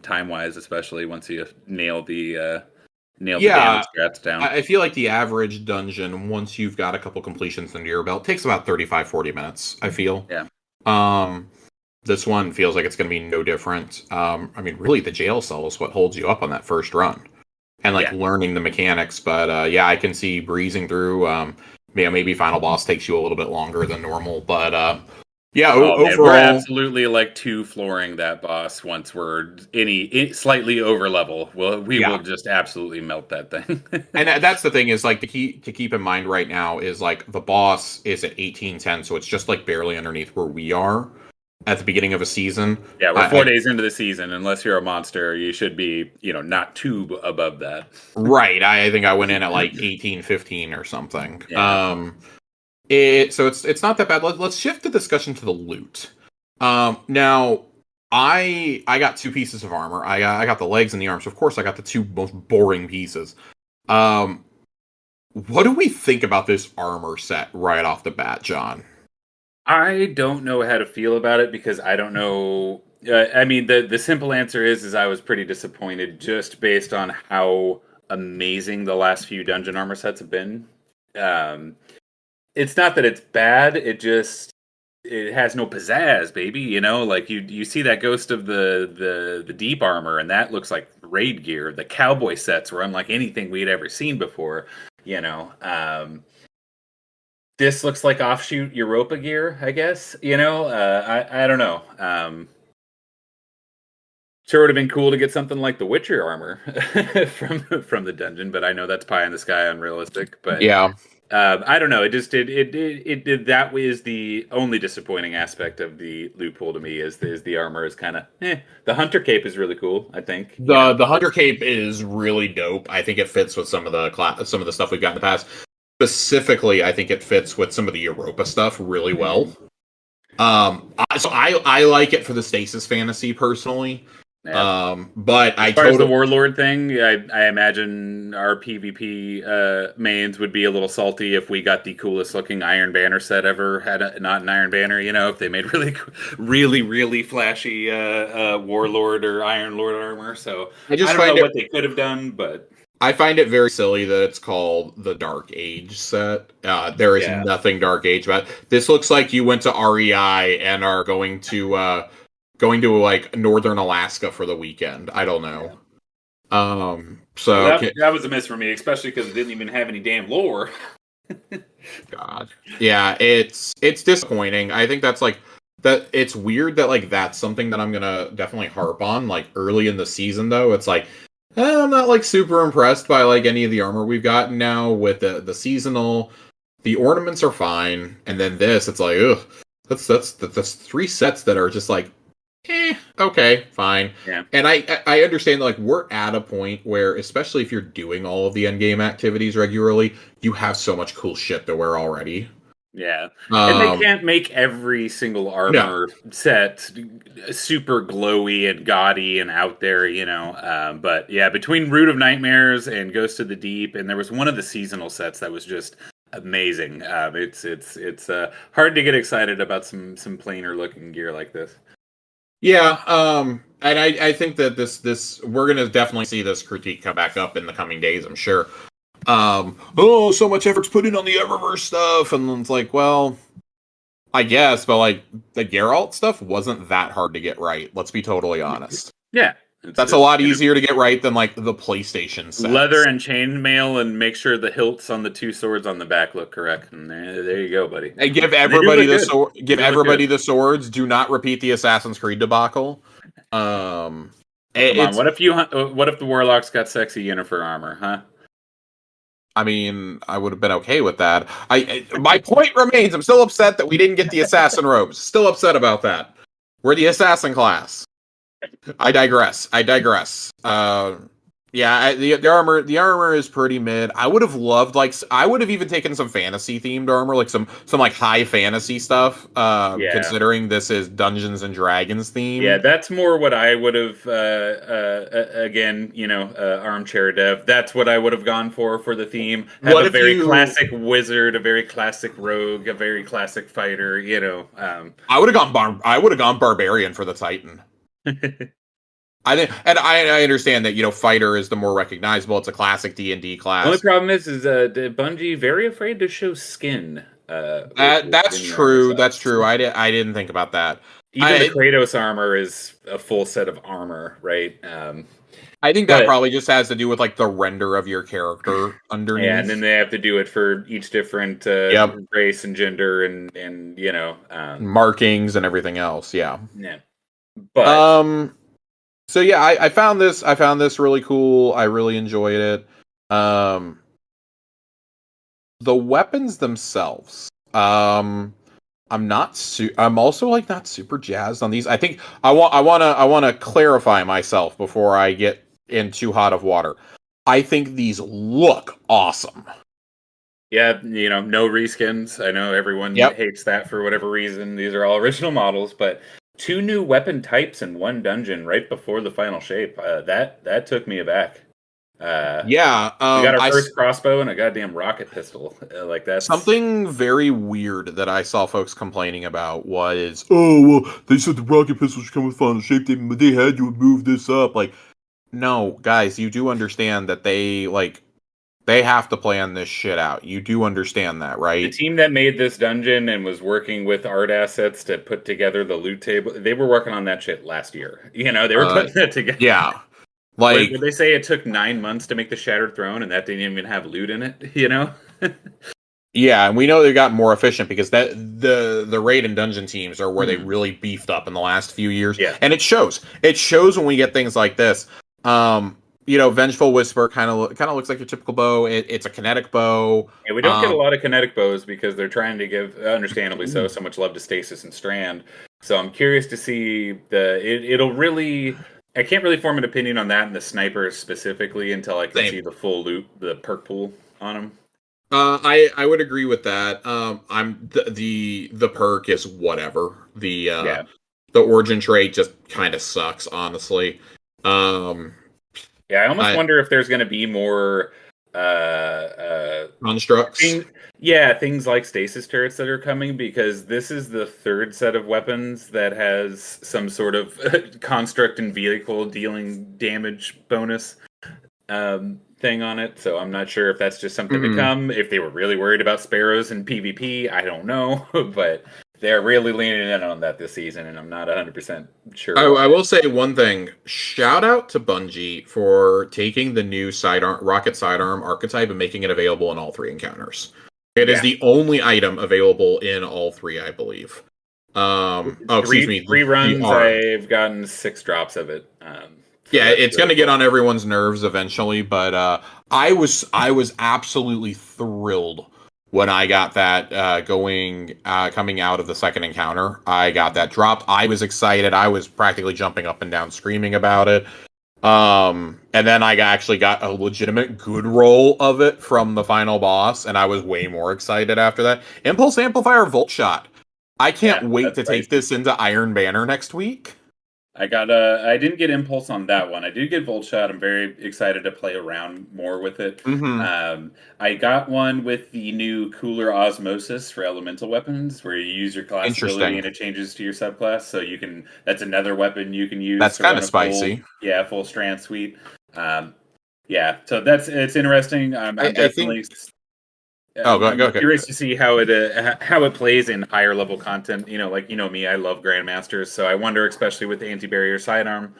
Time wise, especially once you nail the damage Yeah, strats down. I feel like the average dungeon, once you've got a couple completions under your belt, takes about 35-40 minutes, I feel. Yeah. Um, this one feels like it's going to be no different. I mean, really, the jail cell is what holds you up on that first run. And, like, Yeah. learning the mechanics. But, yeah, I can see breezing through. Maybe final boss takes you a little bit longer than normal. But, yeah, Oh man, we're overall... absolutely like two flooring that boss once we're slightly over level. We will Yeah. just absolutely melt that thing. And that's the thing is, like, to keep in mind right now is, like, the boss is at 1810, so it's just, like, barely underneath where we are at the beginning of a season. Yeah, we're 4 days into the season. Unless you're a monster, you should be, not too above that. Right. I think I went in at, like, 1815 or something. Yeah. So it's not that bad. Let's shift the discussion to the loot. Now, I got two pieces of armor. I got the legs and the arms. Of course, I got the two most boring pieces. What do we think about this armor set right off the bat, John? I don't know how to feel about it because I don't know. I mean, the simple answer is I was pretty disappointed just based on how amazing the last few dungeon armor sets have been. It's not that it's bad; it has no pizzazz, baby. Like you see that Ghost of the Deep armor, and that looks like raid gear. The cowboy sets were unlike anything we'd ever seen before. This looks like offshoot Europa gear, I guess. I don't know. Sure would have been cool to get something like the Witcher armor from the dungeon, but I know that's pie in the sky, unrealistic. But Yeah. I don't know. It just it that is the only disappointing aspect of the loophole to me is the armor is kind of The hunter cape is really cool. I think The hunter cape is really dope. I think it fits with some of the stuff we've got in the past. Specifically, I think it fits with some of the Europa stuff really well. So I like it for the stasis fantasy personally. Yeah. But as far as the Warlord thing, I imagine our PvP mains would be a little salty if we got the coolest looking Iron Banner set ever. Not an Iron Banner, if they made really flashy Warlord or Iron Lord armor. So I don't know what they could have done, but I find it very silly that it's called the Dark Age set. There is nothing Dark Age about it. This looks like you went to REI and are going to like northern Alaska for the weekend. I don't know. So that was a miss for me, especially because it didn't even have any damn lore. God, yeah, it's disappointing. I think that's like that. It's weird that like that's something that I'm gonna definitely harp on. Like early in the season, though, it's like I'm not like super impressed by like any of the armor we've gotten now with the seasonal. The ornaments are fine, and then this, it's like, ugh, that's three sets that are just like, okay, fine. Yeah. And I understand like we're at a point where, especially if you're doing all of the endgame activities regularly, you have so much cool shit to wear already. Yeah, and they can't make every single armor set super glowy and gaudy and out there, But yeah, between Root of Nightmares and Ghost of the Deep, and there was one of the seasonal sets that was just amazing. It's hard to get excited about some plainer looking gear like this. Yeah, and I think that this we're gonna definitely see this critique come back up in the coming days, I'm sure. So much effort's put in on the Eververse stuff, and it's like, well, I guess, but like the Geralt stuff wasn't that hard to get right. Let's be totally honest. Yeah, That's a lot easier to get right than like the PlayStation sets. Leather and chainmail, and make sure the hilts on the two swords on the back look correct. And there you go, buddy. And give everybody the sword. Give everybody the swords. Do not repeat the Assassin's Creed debacle. Come on, what if the Warlocks got sexy Yennefer armor, huh? I mean, I would have been okay with that. My point remains. I'm still upset that we didn't get the assassin robes. Still upset about that. We're the assassin class. I digress. Yeah, the armor is pretty mid. I would have loved I would have even taken some fantasy themed armor, like some like high fantasy stuff. Considering this is Dungeons and Dragons themed. Yeah, that's more what I would have. Again, armchair dev. That's what I would have gone for the theme. Have a very classic wizard, a very classic rogue, a very classic fighter. I would have gone barbarian for the Titan. I think, and I understand that fighter is the more recognizable. It's a classic D&D class. The only problem is Bungie very afraid to show skin. That's true. That's true. I didn't think about that. Even the Kratos armor is a full set of armor, right? I think that probably just has to do with like the render of your character underneath. Yeah, and then they have to do it for each different race and gender and markings and everything else. Yeah. Yeah. But so yeah, I found this really cool. I really enjoyed it. The weapons themselves. I'm also like not super jazzed on these. I think I want to clarify myself before I get in too hot of water. I think these look awesome. Yeah, no reskins. I know everyone hates that for whatever reason. These are all original models, but 2 new weapon types in one dungeon right before the final shape. That took me aback. We got our first crossbow and a goddamn rocket pistol. Like that's something very weird that I saw folks complaining about was, oh well, they said the rocket pistol should come with final shape. They had to move this up. Like, no, guys, you do understand that they have to plan this shit out. You do understand that, right? The team that made this dungeon and was working with art assets to put together the loot table, they were working on that shit last year. They were putting that together. Yeah. Like, would they say it took 9 months to make the Shattered Throne and that didn't even have loot in it, Yeah, and we know they got more efficient because the raid and dungeon teams are where they really beefed up in the last few years. Yeah. And it shows. It shows when we get things like this. Vengeful Whisper kind of looks like your typical bow. It's a kinetic bow. Yeah, we don't get a lot of kinetic bows because they're trying to give, understandably so much love to Stasis and Strand. So I'm curious to see it'll really. I can't really form an opinion on that and the snipers specifically until I can see the full loot, the perk pool on them. I would agree with that. The perk is whatever. The origin trait just kind of sucks, honestly. I almost wonder if there's going to be more constructs. Things like stasis turrets that are coming, because this is the third set of weapons that has some sort of construct and vehicle dealing damage bonus thing on it. So I'm not sure if that's just something to come. If they were really worried about sparrows and PvP, I don't know, but they're really leaning in on that this season, and I'm not 100% sure. I will say one thing. Shout out to Bungie for taking the new rocket sidearm archetype and making it available in all 3 encounters. It is the only item available in all 3, I believe. Excuse me. 3 runs, I've gotten 6 drops of it. It's going to get on everyone's nerves eventually, but I was absolutely thrilled when I got that coming out of the second encounter. I got that dropped. I was excited. I was practically jumping up and down screaming about it. And then I actually got a legitimate good roll of it from the final boss, and I was way more excited after that. Impulse Amplifier Volt Shot. I can't wait to take this into Iron Banner next week. I didn't get Impulse on that one. I did get Volt Shot. I'm very excited to play around more with it. I got one with the new Cooler Osmosis for elemental weapons, where you use your class ability and it changes to your subclass. So that's another weapon you can use. That's kind of spicy. Full strand suite. So it's interesting. I'm definitely. I'm curious to see how it plays in higher level content. Me, I love Grandmasters, so I wonder, especially with the anti-barrier sidearm,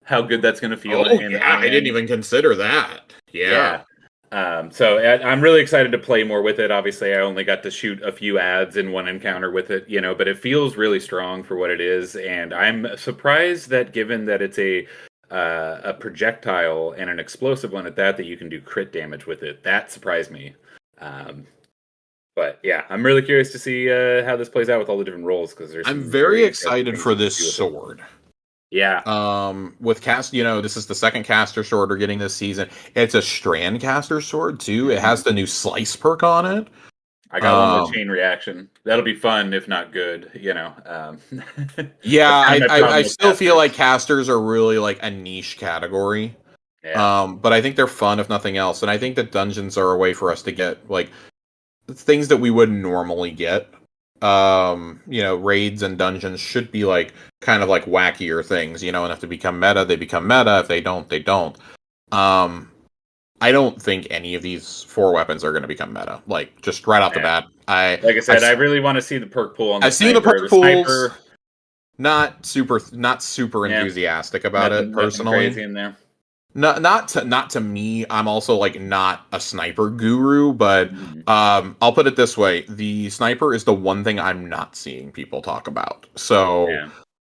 how good that's going to feel. Oh yeah, I didn't even consider that. Yeah. So I'm really excited to play more with it. Obviously, I only got to shoot a few ads in one encounter with it, but it feels really strong for what it is. And I'm surprised that, given that it's a projectile and an explosive one at that you can do crit damage with it. That surprised me. But yeah, I'm really curious to see how this plays out with all the different roles, because I'm very excited for this sword. Yeah. With cast, this is the second caster sword we're getting this season. It's a strand caster sword too. It has the new slice perk on it. I got one with chain reaction. That'll be fun, if not good. Yeah, I still feel like casters are really like a niche category. Yeah. But I think they're fun if nothing else, and I think that dungeons are a way for us to get like things that we wouldn't normally get. Raids and dungeons should be like kind of like wackier things, and if they become meta, they become meta. If they don't, they don't. I don't think any of these 4 weapons are going to become meta. Like, just right off the bat. Like I said, I really want to see the perk pool on the I've seen the perk pools. Not super enthusiastic about it personally. Crazy in there. Not to me. I'm also like not a sniper guru, but I'll put it this way: the sniper is the one thing I'm not seeing people talk about. So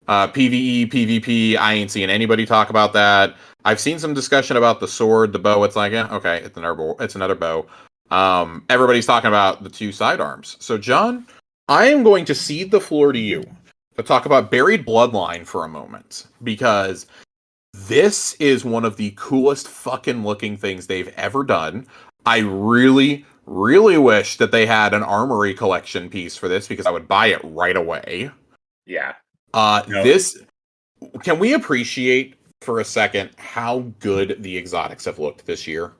PvE, PvP, I ain't seeing anybody talk about that. I've seen some discussion about the sword, the bow. It's like, okay, it's another bow. Everybody's talking about the 2 sidearms. So, John, I am going to cede the floor to you to talk about Buried Bloodline for a moment, because this is one of the coolest fucking looking things they've ever done. I really, really wish that they had an armory collection piece for this, because I would buy it right away. Yeah. This, can we appreciate for a second how good the exotics have looked this year?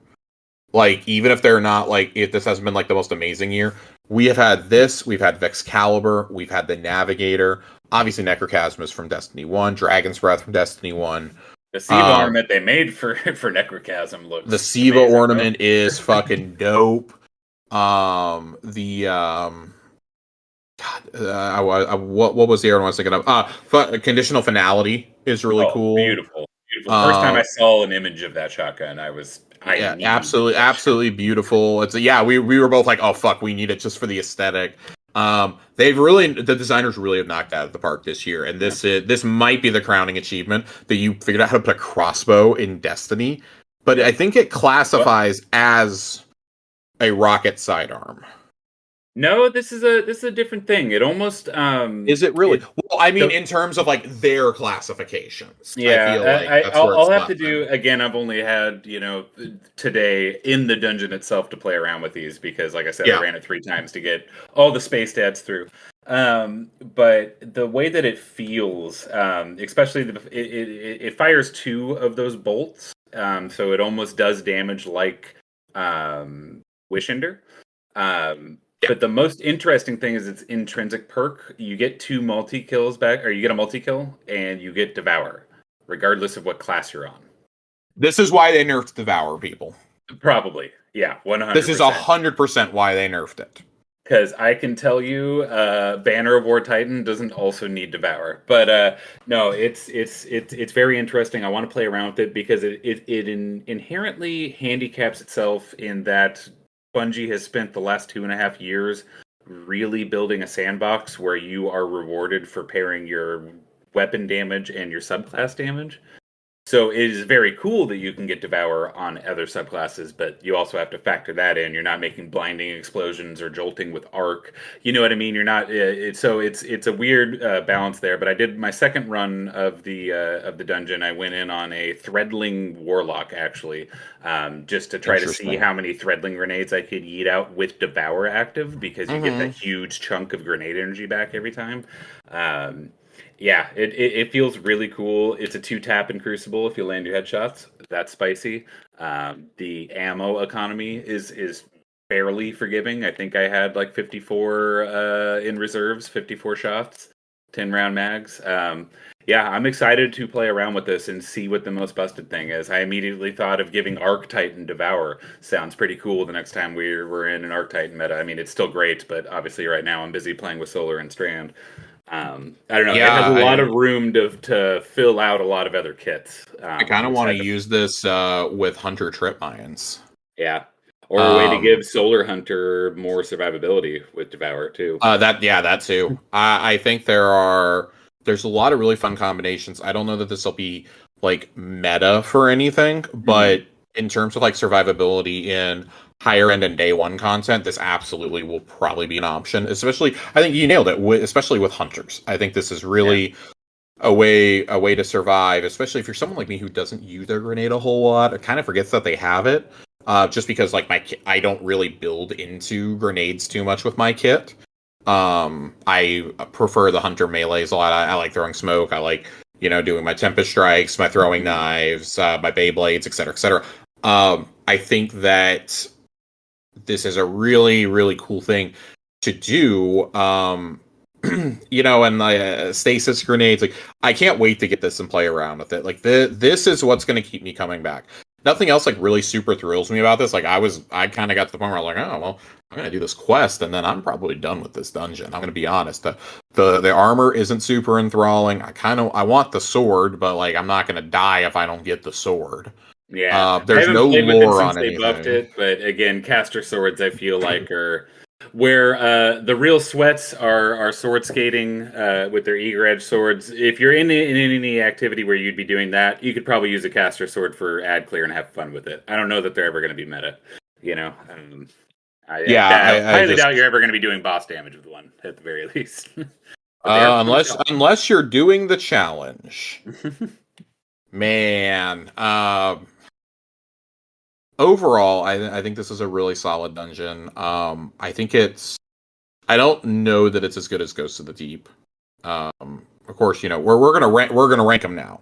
Like, even if they're not like, if this hasn't been like the most amazing year, we have had this, we've had Vexcalibur, we've had the Navigator, obviously Necrochasmus from Destiny 1, Dragon's Breath from Destiny 1. The Siva ornament they made for Necrochasm looks the Siva amazing, ornament is fucking dope. What was the other one I was thinking of? Conditional Finality is really cool. Beautiful. First time I saw an image of that shotgun, absolutely beautiful. We were both like, oh fuck, we need it just for the aesthetic. The designers really have knocked out of the park this year, and this might be the crowning achievement, that you figured out how to put a crossbow in Destiny. But I think it classifies as a rocket sidearm. No, this is a different thing. It almost is it really? Well, I mean, in terms of like their classifications. Yeah, I'll have to do again. I've only had today in the dungeon itself to play around with these, because, like I said, I ran it 3 times to get all the space stats through. But the way that it feels, especially it fires 2 of those bolts, so it almost does damage like Wishinder. But the most interesting thing is its intrinsic perk. You get 2 multi-kills back, or you get a multi-kill, and you get Devour, regardless of what class you're on. This is why they nerfed Devour, people. Probably. Yeah, 100%. This is 100% why they nerfed it. Because I can tell you, Banner of War Titan doesn't also need Devour. But no, it's very interesting. I want to play around with it, because it inherently handicaps itself in that Bungie has spent the last 2.5 years really building a sandbox where you are rewarded for pairing your weapon damage and your subclass damage. So it is very cool that you can get Devour on other subclasses, but you also have to factor that in. You're not making blinding explosions or jolting with arc. You know what I mean? You're not. It's a weird balance there. But I did my second run of the dungeon. I went in on a Threadling Warlock, actually, just to try to see how many Threadling grenades I could yeet out with Devour active, because you get that huge chunk of grenade energy back every time. Yeah, it feels really cool. It's a 2-tap in Crucible if you land your headshots. That's spicy. The ammo economy is fairly forgiving. I think I had like 54 in reserves, 54 shots, 10-round mags. Yeah, I'm excited to play around with this and see what the most busted thing is. I immediately thought of giving Arc Titan Devour. Sounds pretty cool the next time we're in an Arc Titan meta. I mean, it's still great, but obviously right now I'm busy playing with Solar and Strand. I don't know. It has a lot of room to fill out a lot of other kits. I kind of want to use this with Hunter Trip Mines. Yeah. Or a way to give Solar Hunter more survivability with Devour too. That too. I think there's a lot of really fun combinations. I don't know that this will be like meta for anything, but in terms of like survivability in higher end and day one content, this absolutely will probably be an option. Especially, I think you nailed it. Especially with hunters, I think this is really a way to survive. Especially if you're someone like me who doesn't use their grenade a whole lot, or kind of forgets that they have it. Just because like I don't really build into grenades too much with my kit. I prefer the hunter melees a lot. I like throwing smoke. I like doing my tempest strikes, my throwing knives, my Beyblades, etc., etc. I think that this is a really really cool thing to do. And the stasis grenades. Like I can't wait to get this and play around with it. Like this is what's going to keep me coming back. Nothing else like really super thrills me about this. Like I kind of got to the point where I'm like, oh well, I'm gonna do this quest and then I'm probably done with this dungeon. I'm gonna be honest. The armor isn't super enthralling. I want the sword, but like I'm not gonna die if I don't get the sword. Yeah, there's no lore on anything. They buffed it, but again, caster swords I feel like are where the real sweats are sword skating with their eager edge swords. If you're in any activity where you'd be doing that, you could probably use a caster sword for ad clear and have fun with it. I don't know that they're ever going to be meta. I highly doubt you're ever going to be doing boss damage with one at the very least. Unless you're doing the challenge, man. Overall, I think this is a really solid dungeon. I think I don't know that it's as good as Ghosts of the Deep. Of course, we're gonna rank them now.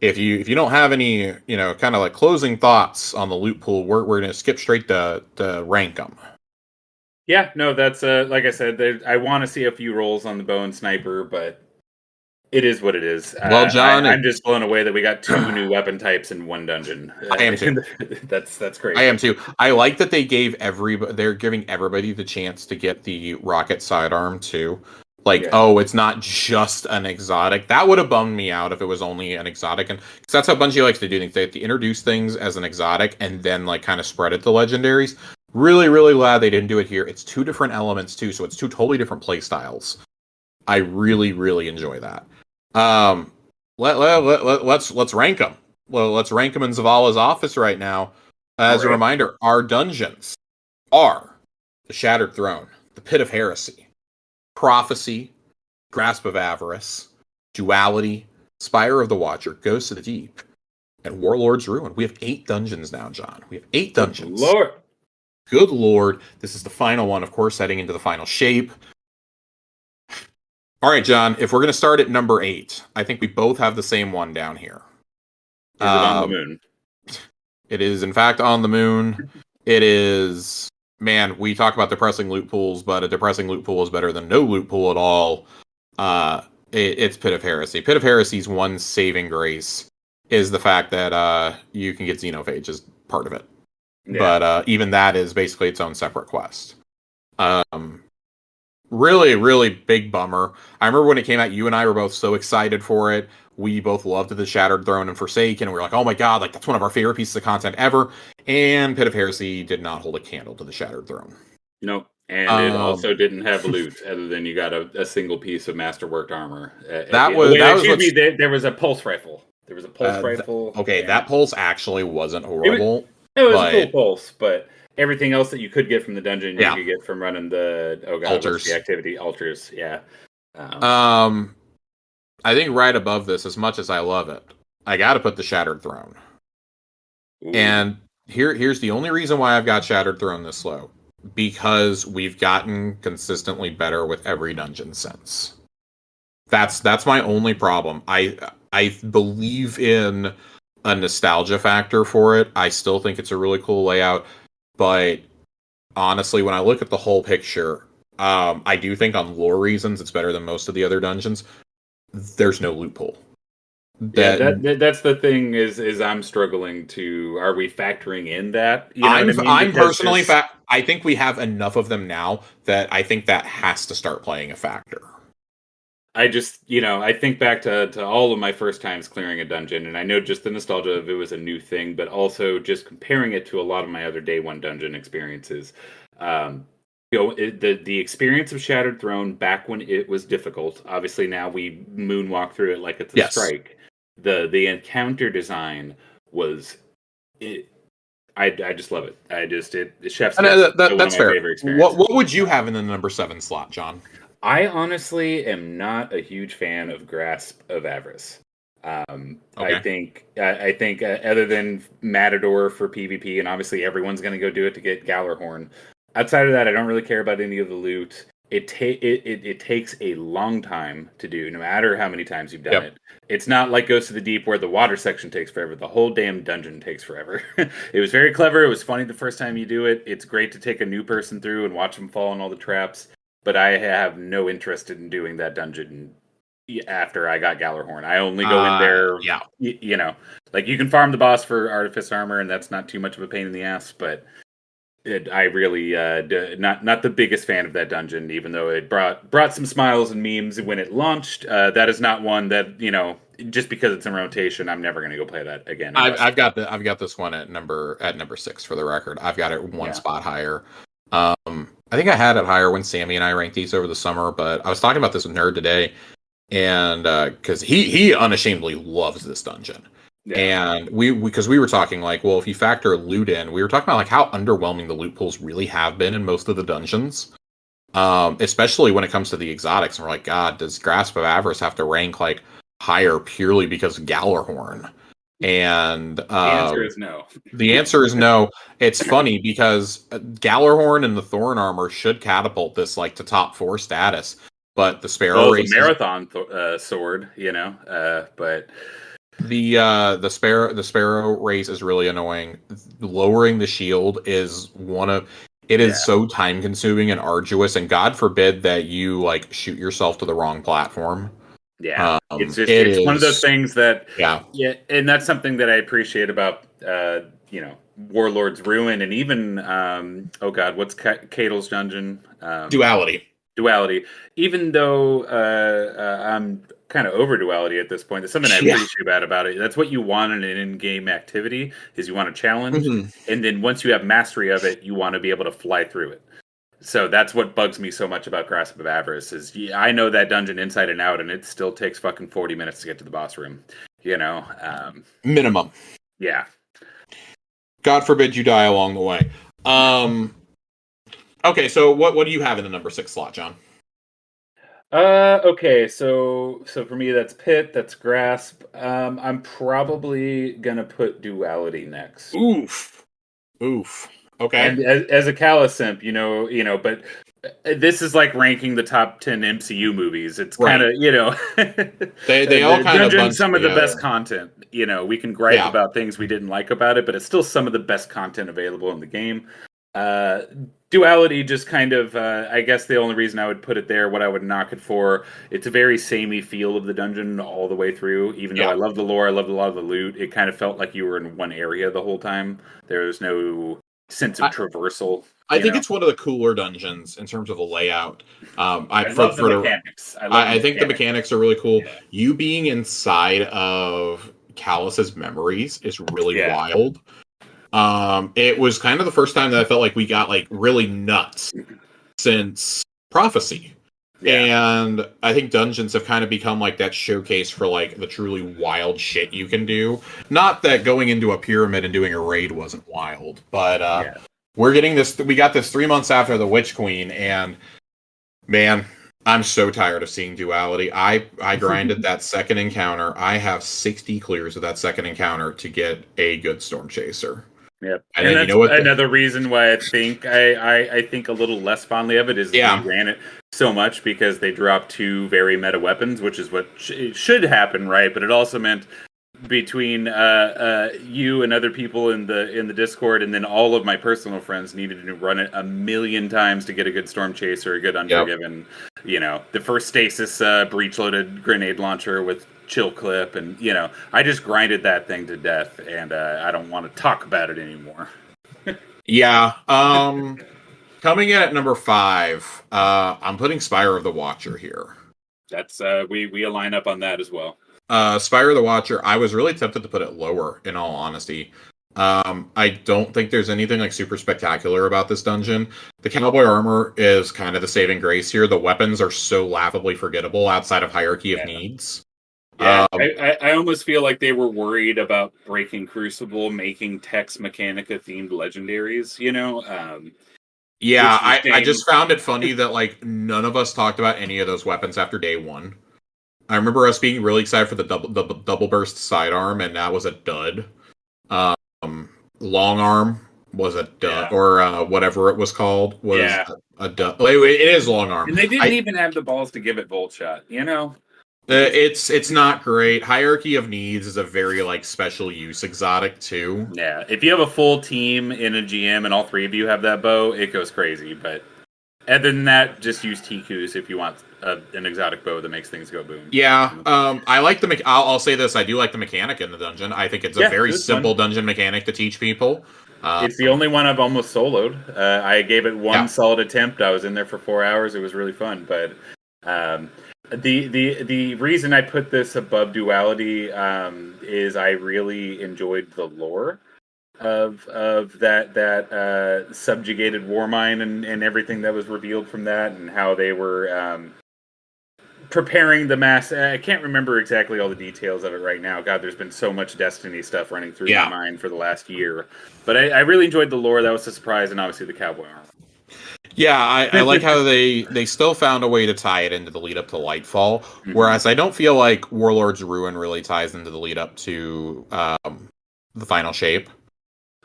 If you don't have any, kind of like closing thoughts on the loot pool, we're gonna skip straight to rank them. Yeah, no, that's like I said, I want to see a few rolls on the bow and sniper, but it is what it is. Well, John, I'm just blown away that we got 2 new weapon types in one dungeon. I am too. That's crazy. I am too. I like that they're giving everybody the chance to get the rocket sidearm too. Like, it's not just an exotic. That would have bummed me out if it was only an exotic, and because that's how Bungie likes to do things. They have to introduce things as an exotic and then like kind of spread it to legendaries. Really, really glad they didn't do it here. It's 2 different elements too, so it's 2 totally different play styles. I really, really enjoy that. Let's rank them. Well, let's rank them in Zavala's office right now. As a reminder, our dungeons are the Shattered Throne, the Pit of Heresy, Prophecy, Grasp of Avarice, Duality, Spire of the Watcher, Ghosts of the Deep, and Warlord's Ruin. We have 8 dungeons now, John. We have 8 dungeons. Good Lord. This is the final one, of course, heading into the final shape. All right, John, if we're going to start at number 8, I think we both have the same one down here. Is it on the moon? It is, in fact, on the moon. It is... Man, we talk about depressing loot pools, but a depressing loot pool is better than no loot pool at all. It's Pit of Heresy. Pit of Heresy's one saving grace is the fact that you can get Xenophage as part of it. Yeah. But even that is basically its own separate quest. Really, really big bummer. I remember when it came out, you and I were both so excited for it. We both loved the Shattered Throne and Forsaken. And we were like, oh my god, like that's one of our favorite pieces of content ever. And Pit of Heresy did not hold a candle to the Shattered Throne. Nope. And it also didn't have loot other than you got a single piece of masterworked armor. There was a pulse rifle. There was a pulse rifle. Okay, that pulse actually wasn't horrible. It was a cool pulse, but everything else that you could get from the dungeon, you could get from running the altars. The activity altars. Yeah. I think right above this, as much as I love it, I got to put the Shattered Throne. Ooh. And here's the only reason why I've got Shattered Throne this low, because we've gotten consistently better with every dungeon since. That's my only problem. I believe in a nostalgia factor for it. I still think it's a really cool layout, but honestly, when I look at the whole picture, I do think on lore reasons it's better than most of the other dungeons. There's no loot pool. That's the thing is I'm struggling to. Are we factoring in that? I'm personally I think we have enough of them now that I think that has to start playing a factor. I just, I think back to all of my first times clearing a dungeon, and I know just the nostalgia of it was a new thing, but also just comparing it to a lot of my other day one dungeon experiences. Um, the experience of Shattered Throne back when it was difficult. Obviously, now we moonwalk through it like it's a Yes. strike. The encounter design was it. I just love it. Chef's And kiss. It's still one of that's my fair. favorite experiences. What would you have in the number 7 slot, John? I honestly am not a huge fan of Grasp of Avarice. I Okay. think other than Matador for PvP, and obviously everyone's going to go do it to get Gallarhorn. Outside of that, I don't really care about any of the loot. It takes a long time to do, no matter how many times you've done Yep. it. It's not like Ghost of the Deep where the water section takes forever. The whole damn dungeon takes forever. It was very clever. It was funny the first time you do it. It's great to take a new person through and watch them fall in all the traps. But I have no interest in doing that dungeon after I got Gallarhorn. I only go in there, Yeah. like you can farm the boss for Artifice Armor, and that's not too much of a pain in the ass. But I really not the biggest fan of that dungeon, even though it brought some smiles and memes when it launched. That is not one that just because it's in rotation, I'm never going to go play that again. I've got this one at number 6 for the record. I've got it one spot higher. I think I had it higher when Sammy and I ranked these over the summer, but I was talking about this with Nerd today, and because he unashamedly loves this dungeon. Yeah. And because we were talking like, well, if you factor loot in, we were talking about like how underwhelming the loot pools really have been in most of the dungeons, especially when it comes to the exotics. And we're like, God, does Grasp of Avarice have to rank like higher purely because of Gallarhorn? And the answer is no. The answer is no. It's funny because Gallarhorn and the Thorn Armor should catapult this like to top 4 status, but the Sparrow race, the marathon sword, but. The sparrow race is really annoying. Lowering the shield is is so time consuming and arduous, and God forbid that you like shoot yourself to the wrong platform. Yeah, it's one of those things that and that's something that I appreciate about Warlord's Ruin, and even what's Cato's dungeon? Duality. Even though I'm kind of over Duality at this point, there's something I appreciate about it. That's what you want in an in-game activity, is you want a challenge, and then once you have mastery of it, you want to be able to fly through it. So that's what bugs me so much about Grasp of Avarice is I know that dungeon inside and out, and it still takes fucking 40 minutes to get to the boss room. Minimum. Yeah. God forbid you die along the way. Okay, so what do you have in the number 6 slot, John? Okay, so for me that's Pit, that's Grasp. I'm probably gonna put Duality next. Oof. Okay. And as a Callus simp, but this is like ranking the top 10 MCU movies. It's kind of, they all kind of bunch some together. of the best content. We can gripe about things we didn't like about it, but it's still some of the best content available in the game. Duality just kind of, I guess the only reason I would put it there, what I would knock it for, it's a very samey feel of the dungeon all the way through. Even though I love the lore, I loved a lot of the loot, it kind of felt like you were in one area the whole time. There was no sense of traversal. I think it's one of the cooler dungeons in terms of the layout. I love the mechanics. I think the mechanics are really cool. Yeah. You being inside of Callus's memories is really wild. It was kind of the first time that I felt like we got like really nuts since Prophecy. Yeah. And I think dungeons have kind of become like that showcase for like the truly wild shit you can do. Not that going into a pyramid and doing a raid wasn't wild, but we're getting this. We got this 3 months after the Witch Queen, and man, I'm so tired of seeing Duality. I grinded that second encounter. I have 60 clears of that second encounter to get a good Storm Chaser. Yep. And that's another reason why I think I think a little less fondly of it is we ran it so much because they dropped 2 very meta weapons, which is what should happen, right? But it also meant between you and other people in the Discord, and then all of my personal friends needed to run it a million times to get a good Storm Chaser, a good Unforgiven. Yep. The first stasis breech-loaded grenade launcher with chill clip, and I just grinded that thing to death, and I don't want to talk about it anymore. Coming in at number 5, I'm putting Spire of the Watcher here. That's we align up on that as well. Spire the Watcher, I was really tempted to put it lower, in all honesty. I don't think there's anything like super spectacular about this dungeon. The cowboy armor is kind of the saving grace here. The weapons are so laughably forgettable outside of Hierarchy of Needs. Yeah, I almost feel like they were worried about breaking Crucible, making Tex Mechanica themed legendaries. Yeah, which is a I shame. just found it funny that like none of us talked about any of those weapons after day one. I remember us being really excited for the double burst sidearm, and that was a dud. Long arm was a dud, Yeah, or whatever it was called was yeah, a dud. It is long arm. and they didn't even have the balls to give it Volt Shot. It's not great. Hierarchy of Needs is a very like special use exotic too. Yeah, if you have a full team in a GM and all three of you have that bow, it goes crazy. But other than that, just use Tikus if you want an exotic bow that makes things go boom. Yeah, I like the. I'll say this: I do like the mechanic in the dungeon. I think it's a very simple dungeon mechanic to teach people. It's the only one I've almost soloed. I gave it one solid attempt. I was in there for 4 hours. It was really fun. But the reason I put this above Duality is I really enjoyed the lore of that subjugated Warmind and everything that was revealed from that, and how they were preparing the mass. I can't remember exactly all the details of it right now. God, there's been so much Destiny stuff running through my mind for the last year. But I really enjoyed the lore. That was a surprise, and obviously the cowboy armor. Yeah, I like how they still found a way to tie it into the lead up to Lightfall, whereas I don't feel like Warlord's Ruin really ties into the lead up to the final shape.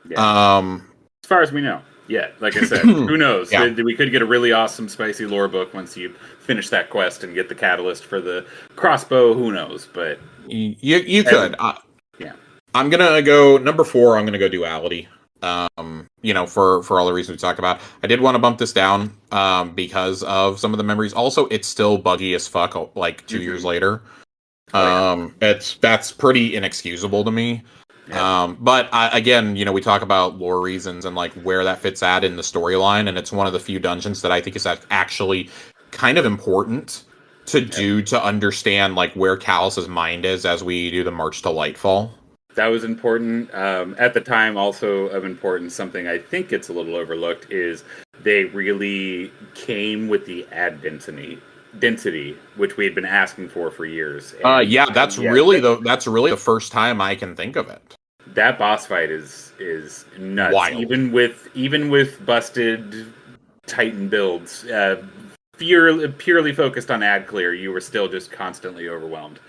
Yeah. As far as we know. Yeah, like I said, who knows? Yeah. We could get a really awesome, spicy lore book once you finish that quest and get the catalyst for the crossbow. Who knows? But you could. Yeah. I'm gonna go number 4. I'm gonna go Duality. For all the reasons we talked about. I did want to bump this down because of some of the memories. Also, it's still buggy as fuck. Like 2 years later, that's pretty inexcusable to me. Yeah. But again, we talk about lore reasons and like where that fits at in the storyline, and it's one of the few dungeons that I think is actually kind of important to do to understand like where Calus's mind is as we do the March to Lightfall. That was important. At the time, also of importance, something I think gets a little overlooked is they really came with the ad density, which we had been asking for years. That's really the first time I can think of it. That boss fight is nuts. Wild. Even with busted Titan builds, purely focused on ad clear, you were still just constantly overwhelmed.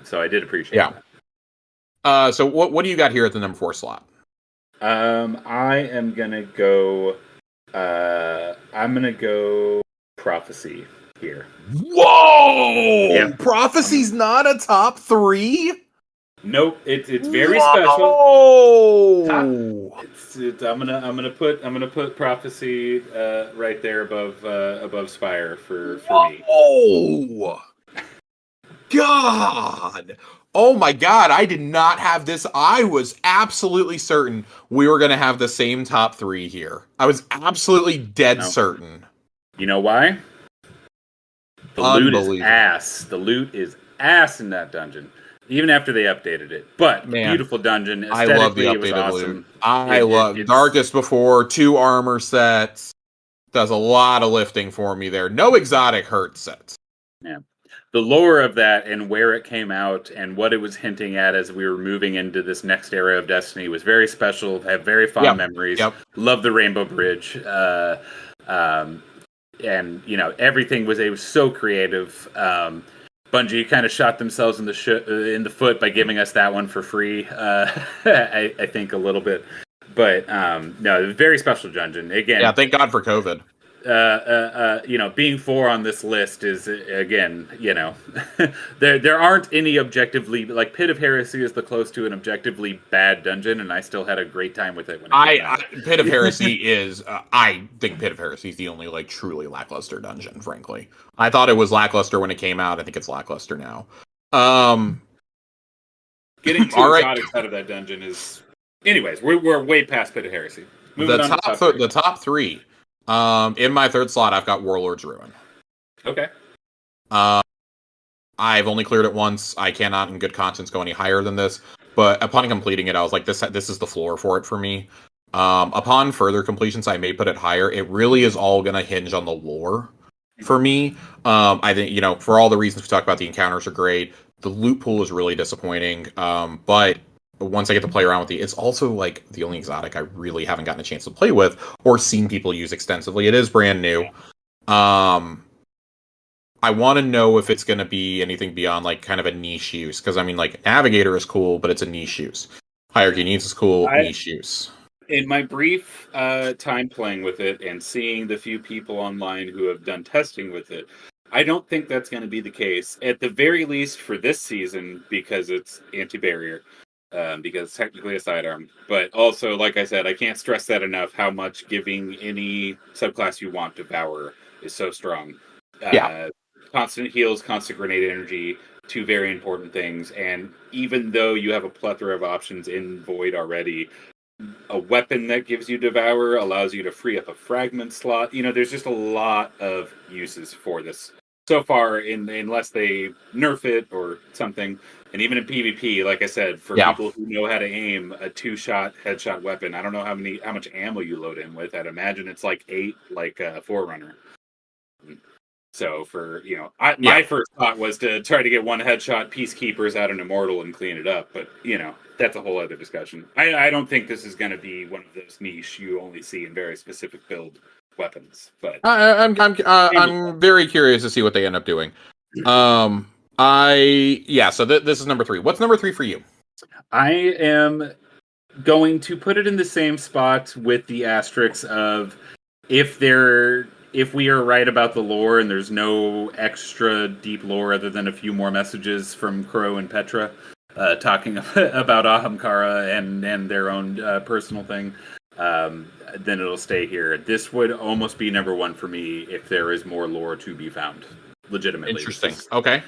So I did appreciate that. So what do you got here at the number 4 slot? I am gonna go. I'm gonna go Prophecy here. Whoa! Yeah. Prophecy's not a top 3. Nope, it's very special. I'm gonna put Prophecy right there above Spire for me. Oh God! Oh my God! I did not have this. I was absolutely certain we were gonna have the same top 3 here. I was absolutely dead certain. You know why? The loot is ass. The loot is ass in that dungeon. Even after they updated it. But beautiful dungeon. I love the updated loot. I love Darkest Before, 2 armor sets. Does a lot of lifting for me there. No exotic hurt sets. Yeah. The lore of that and where it came out and what it was hinting at as we were moving into this next era of Destiny was very special. Have very fond memories. Love the Rainbow Bridge. And everything was so creative. Bungie kind of shot themselves in the foot by giving us that one for free. I think a little bit, but no, very special dungeon. Again, thank God for COVID. Being 4 on this list is again, there aren't any objectively like Pit of Heresy is the close to an objectively bad dungeon, and I still had a great time with it. When Pit of Heresy is, I think Pit of Heresy is the only like truly lackluster dungeon. Frankly, I thought it was lackluster when it came out. I think it's lackluster now. Getting 2 exotics out of that dungeon is, anyways, we're way past Pit of Heresy. The top 3. In my 3rd slot, I've got Warlord's Ruin. Okay. I've only cleared it once. I cannot, in good conscience, go any higher than this. But upon completing it, I was like, this is the floor for it for me. Upon further completions, I may put it higher. It really is all going to hinge on the lore for me. I think, for all the reasons we talked about, the encounters are great. The loot pool is really disappointing. But once I get to play around with it's also like the only exotic I really haven't gotten a chance to play with or seen people use extensively. It is brand new. I want to know if it's going to be anything beyond like kind of a niche use, because I mean, like, Navigator is cool, but it's a niche use. Hierarchy Needs is cool, niche use. In my brief time playing with it and seeing the few people online who have done testing with it, I don't think that's going to be the case. At the very least for this season, because it's anti-barrier, because it's technically a sidearm. But also, like I said, I can't stress that enough, how much giving any subclass you want Devour is so strong. Yeah. Constant heals, constant grenade energy, two very important things. And even though you have a plethora of options in Void already, a weapon that gives you Devour allows you to free up a fragment slot. There's just a lot of uses for this so far, unless they nerf it or something. And even in PvP, like I said, for people who know how to aim, a 2-shot headshot weapon, I don't know how much ammo you load in with. I'd imagine it's like 8, like a Forerunner. So my first thought was to try to get one headshot Peacekeepers out an Immortal and clean it up. But, that's a whole other discussion. I don't think this is going to be one of those niche you only see in very specific build weapons. But I'm very curious to see what they end up doing. So this is number 3. What's number 3 for you? I am going to put it in the same spot with the asterisks of if we are right about the lore and there's no extra deep lore other than a few more messages from Crow and Petra talking about Ahamkara and their own personal thing, then it'll stay here. This would almost be number 1 for me if there is more lore to be found. Legitimately. Interesting. Okay.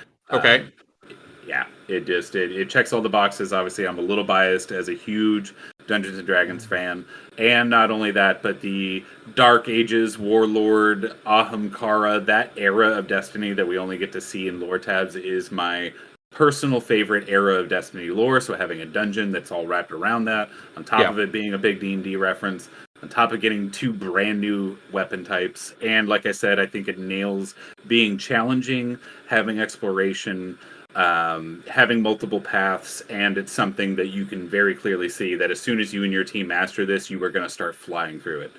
Yeah, it checks all the boxes. Obviously, I'm a little biased as a huge Dungeons & Dragons fan. And not only that, but the Dark Ages, Warlord, Ahamkara, that era of Destiny that we only get to see in lore tabs is my personal favorite era of Destiny lore. So having a dungeon that's all wrapped around that, on top of it being a big D&D reference, on top of getting 2 brand new weapon types. And like I said, I think it nails being challenging, having exploration, having multiple paths, and it's something that you can very clearly see that as soon as you and your team master this, you are going to start flying through it.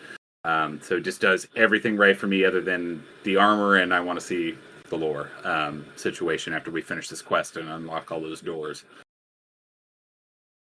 So it just does everything right for me other than the armor, and I want to see the lore situation after we finish this quest and unlock all those doors.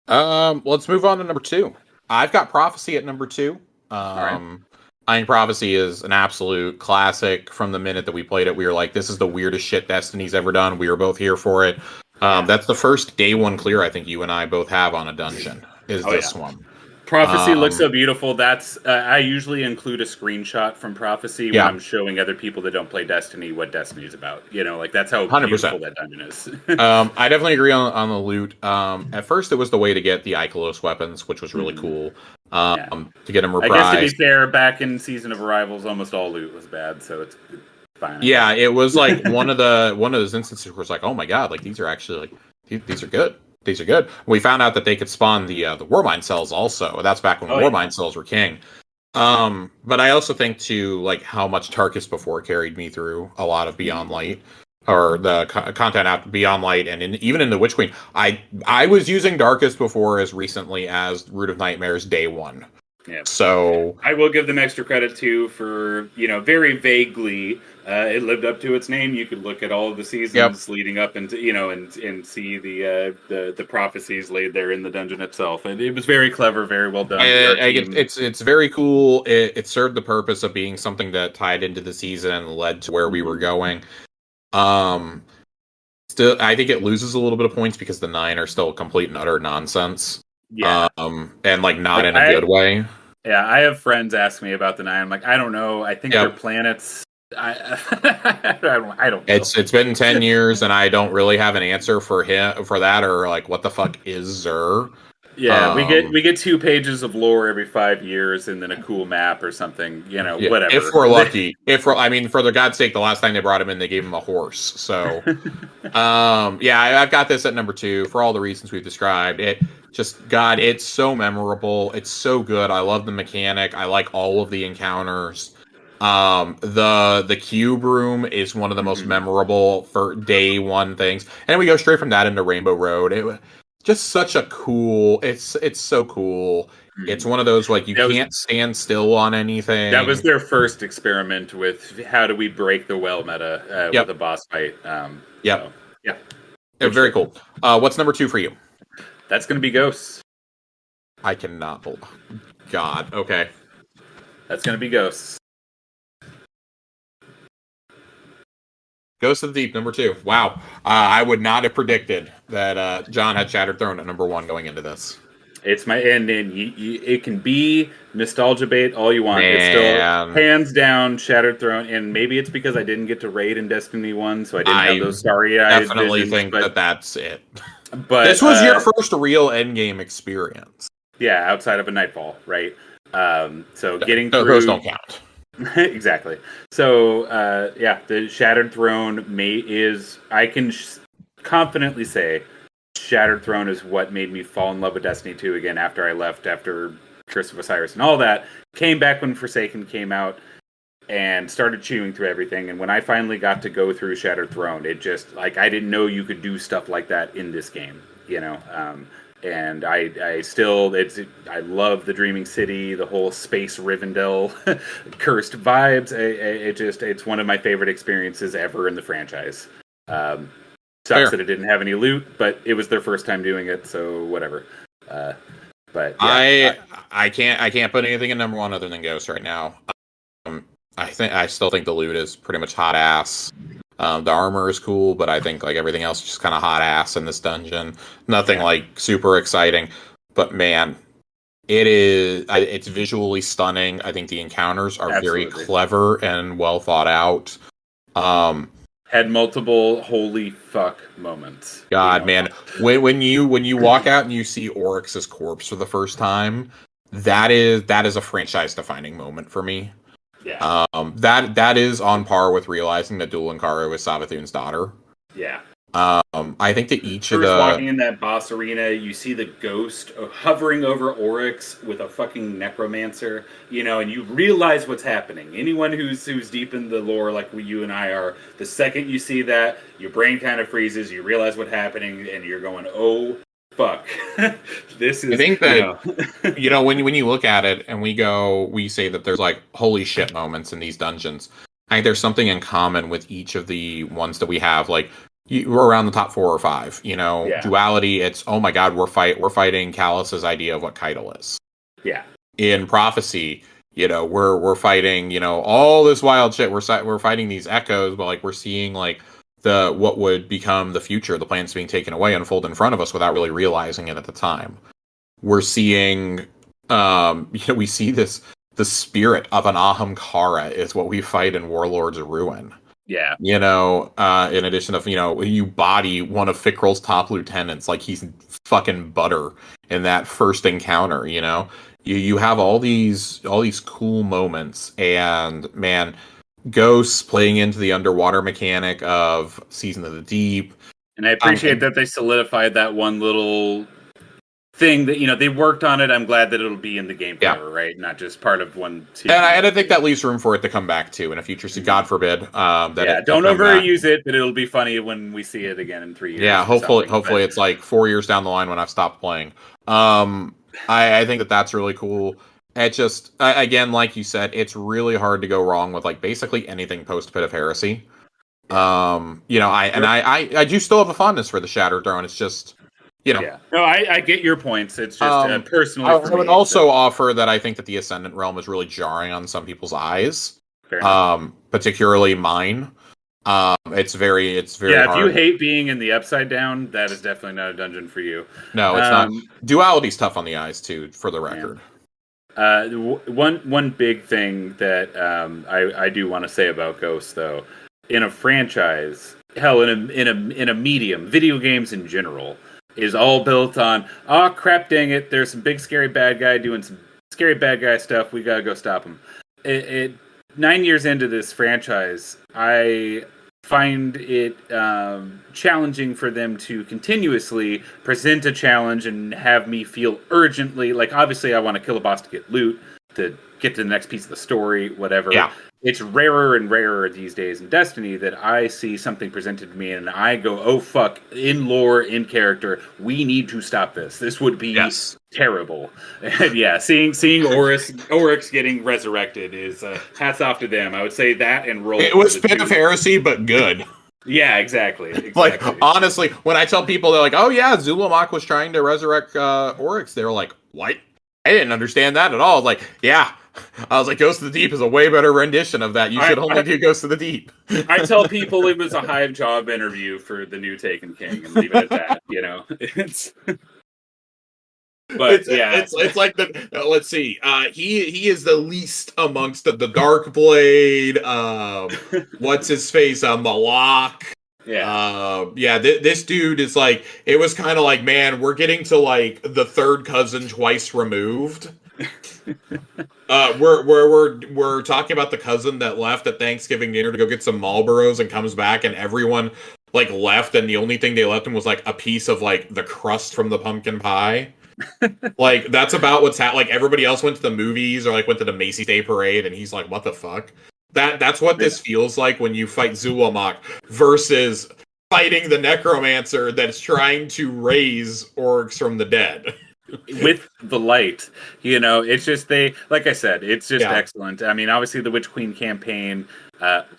Let's move on to number 2. I've got Prophecy at number 2. Right. I think Prophecy is an absolute classic. From the minute that we played it, we were like, this is the weirdest shit Destiny's ever done. We were both here for it. That's the first day 1 clear I think you and I both have on a dungeon, is this one. Prophecy looks so beautiful. That's I usually include a screenshot from Prophecy when I'm showing other people that don't play Destiny what Destiny is about. That's how 100%. Beautiful that dungeon is. I definitely agree on the loot. At first, it was the way to get the Ikelos weapons, which was really cool. To get them reprised. I guess to be fair, back in Season of Arrivals, almost all loot was bad, so it's fine. Yeah, it was like one of those instances where it's like, oh my god, like these are actually like these are good. These are good. We found out that they could spawn the Warmind cells also. That's back when Warmind cells were king. But I also think too, like how much Tarkus before carried me through a lot of Beyond Light, or the content after Beyond Light, and even in the Witch Queen. I was using Darkest before as recently as Root of Nightmares day 1. Yeah. So I will give them extra credit too for very vaguely it lived up to its name. You could look at all of the seasons leading up into and see the prophecies laid there in the dungeon itself, and it was very clever, very well done. It's very cool. It served the purpose of being something that tied into the season and led to where we were going. Still, I think it loses a little bit of points because the 9 are still complete and utter nonsense. Yeah. And like not in a good way. Yeah, I have friends ask me about the 9. I'm like, I don't know. I think they're planets. I don't know. It's been 10 years and I don't really have an answer for that, or like what the fuck is Xur. Yeah, we get 2 pages of lore every 5 years, and then a cool map or something. Yeah, Whatever. if we're lucky. I mean, for the God's sake, the last time they brought him in, they gave him a horse. So, yeah, I've got this at number 2 for all the reasons we've described. It's so memorable. It's so good. I love the mechanic. I like all of the encounters. The cube room is one of the most memorable for day one things, and we go straight from that into Rainbow Road. It was just such a cool. It's so cool. It's one of those like you can't stand still on anything. That was their first experiment with how do we break the well meta with a boss fight. Yep. So, yeah. Very cool. What's number 2 for you? That's going to be Ghosts. I cannot believe. God. Okay. That's going to be Ghosts. Ghost of the Deep, number 2. Wow. I would not have predicted that John had Shattered Throne at number 1 going into this. It's my and it can be nostalgia bait all you want. Man. It's still hands down Shattered Throne, and maybe it's because I didn't get to raid in Destiny 1, so I didn't have those starry-eyed definitely visions, think that's it. But this was your first real endgame experience. Yeah, outside of a Nightfall, right? So getting through... Those don't count. Exactly. So, the Shattered Throne I can confidently say Shattered Throne is what made me fall in love with Destiny 2 again after I left, after Curse of Osiris and all that. Came back when Forsaken came out and started chewing through everything. And when I finally got to go through Shattered Throne, it just, I didn't know you could do stuff like that in this game, and I love the Dreaming City, the whole space Rivendell cursed vibes. It's one of my favorite experiences ever in the franchise. Sucks that it didn't have any loot, but it was their first time doing it, so whatever. But yeah, I can't put anything in number 1 other than Ghost right now. I still think the loot is pretty much hot ass. The armor is cool, but I think everything else is just kind of hot ass in this dungeon. Nothing super exciting, but man, it's visually stunning. I think the encounters are very clever and well thought out. Had multiple holy fuck moments. God, man, when you walk out and you see Oryx's corpse for the first time, that is a franchise defining moment for me. Yeah. That is on par with realizing that Dul Ankara was Savathun's daughter. Yeah. I think that each of the walking in that boss arena, you see the ghost hovering over Oryx with a fucking necromancer, and you realize what's happening. Anyone who's deep in the lore like you and I are, the second you see that, your brain kind of freezes, you realize what's happening, and you're going, oh, fuck. This is... I think that, when you look at it and we say that there's holy shit moments in these dungeons, I think there's something in common with each of the ones that we have, we're around the top 4 or 5, Duality, it's, oh my god, we're fighting Callus's idea of what Keitel is. Yeah. In Prophecy, we're fighting, all this wild shit. We're fighting these echoes, but we're seeing what would become the future, the plans being taken away, unfold in front of us without really realizing it at the time. We're seeing, we see the spirit of an Ahamkara is what we fight in Warlords of Ruin. Yeah. In addition of, you body one of Fikrul's top lieutenants like he's fucking butter in that first encounter, You have all these cool moments, and man, Ghosts playing into the underwater mechanic of Season of the Deep. And I appreciate that they solidified that one little thing that, they worked on it. I'm glad that it'll be in the game forever, right? Not just part of one season. And I think that leaves room for it to come back too in a future season. God forbid. Don't overuse it, but it'll be funny when we see it again in 3 years. Yeah, hopefully it's 4 years down the line when I've stopped playing. I think that's really cool. It just, again, like you said, it's really hard to go wrong with basically anything post Pit of Heresy. I do still have a fondness for the Shattered Throne. It's just, Yeah. No, I get your points. It's just personally. I would also offer that I think that the Ascendant Realm is really jarring on some people's eyes. Particularly mine. It's very hard. If you hate being in the Upside Down, that is definitely not a dungeon for you. No, it's not. Duality's tough on the eyes too, for the record. One big thing that I do want to say about Ghosts, though, in a franchise, hell, in a medium, video games in general, is all built on, oh crap, dang it, there's some big scary bad guy doing some scary bad guy stuff. We gotta go stop him. 9 years into this franchise, I find it challenging for them to continuously present a challenge and have me feel urgently like, obviously I want to kill a boss to get loot, to get to the next piece of the story, whatever. Yeah. It's rarer and rarer these days in Destiny that I see something presented to me and I go, oh fuck, in lore, in character, we need to stop this. This would be terrible. And yeah, seeing Oryx getting resurrected is hats off to them. I would say that and roll. It was Spin of Heresy, but good. Yeah, exactly. Like, honestly, when I tell people, they're like, oh yeah, Zulamok was trying to resurrect Oryx, they're like, what? I didn't understand that at all. Like, yeah. I was like, Ghost of the Deep is a way better rendition of that. You should only do Ghost of the Deep. I tell people it was a hive job interview for the new Taken King and leave it at that, you know? It's like the let's see. He is the least amongst the Darkblade, what's his face? Malak. Yeah. This dude is like, it was kind of like, man, we're getting to like the third cousin twice removed. We're talking about the cousin that left at Thanksgiving dinner to go get some Marlboros and comes back and everyone like left and the only thing they left him was like a piece of like the crust from the pumpkin pie. Like that's about what's like everybody else went to the movies or like went to the Macy's Day Parade and he's like, what the fuck? That's what this feels like when you fight Zulamok versus fighting the necromancer that's trying to raise orcs from the dead. With the light, you know, it's just like I said, it's just excellent. I mean, obviously the Witch Queen campaign,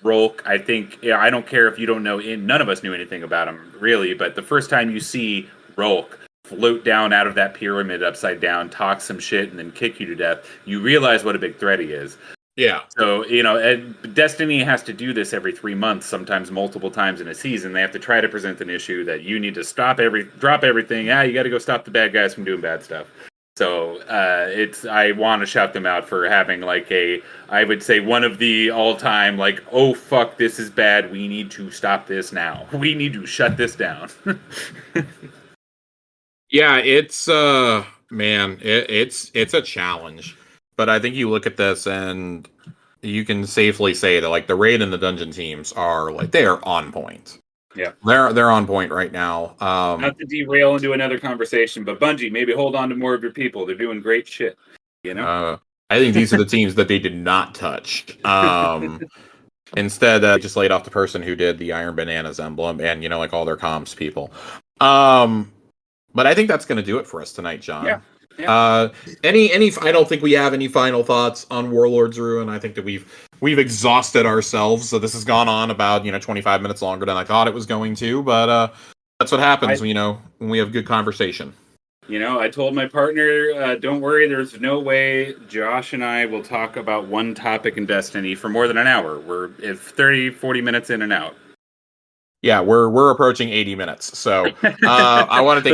Rolk, I think, I don't care if you don't know, none of us knew anything about him, really, but the first time you see Rolk float down out of that pyramid upside down, talk some shit, and then kick you to death, you realize what a big threat he is. Yeah. So, you know, Destiny has to do this every 3 months, sometimes multiple times in a season. They have to try to present an issue that you need to drop everything. You got to go stop the bad guys from doing bad stuff. So, I want to shout them out for having like I would say one of the all-time like, oh fuck, this is bad. We need to stop this now. We need to shut this down. Yeah, it's man, it's a challenge. But I think you look at this and you can safely say that like the raid and the dungeon teams are like they are on point. Yeah, they're on point right now. Not to derail into another conversation, but Bungie, maybe hold on to more of your people. They're doing great shit. You know, I think these are the teams that they did not touch. Instead, just laid off the person who did the Iron Bananas emblem and like all their comms people. But I think that's going to do it for us tonight, John. Yeah. Any I don't think we have any final thoughts on Warlord's Ruin. I think that we've exhausted ourselves. So this has gone on about 25 minutes longer than I thought it was going to, but that's what happens when we have good conversation. I told my partner, don't worry, there's no way Josh and I will talk about one topic in Destiny for more than an hour. We're 30-40 minutes in and out. Yeah, we're approaching 80 minutes. So I want to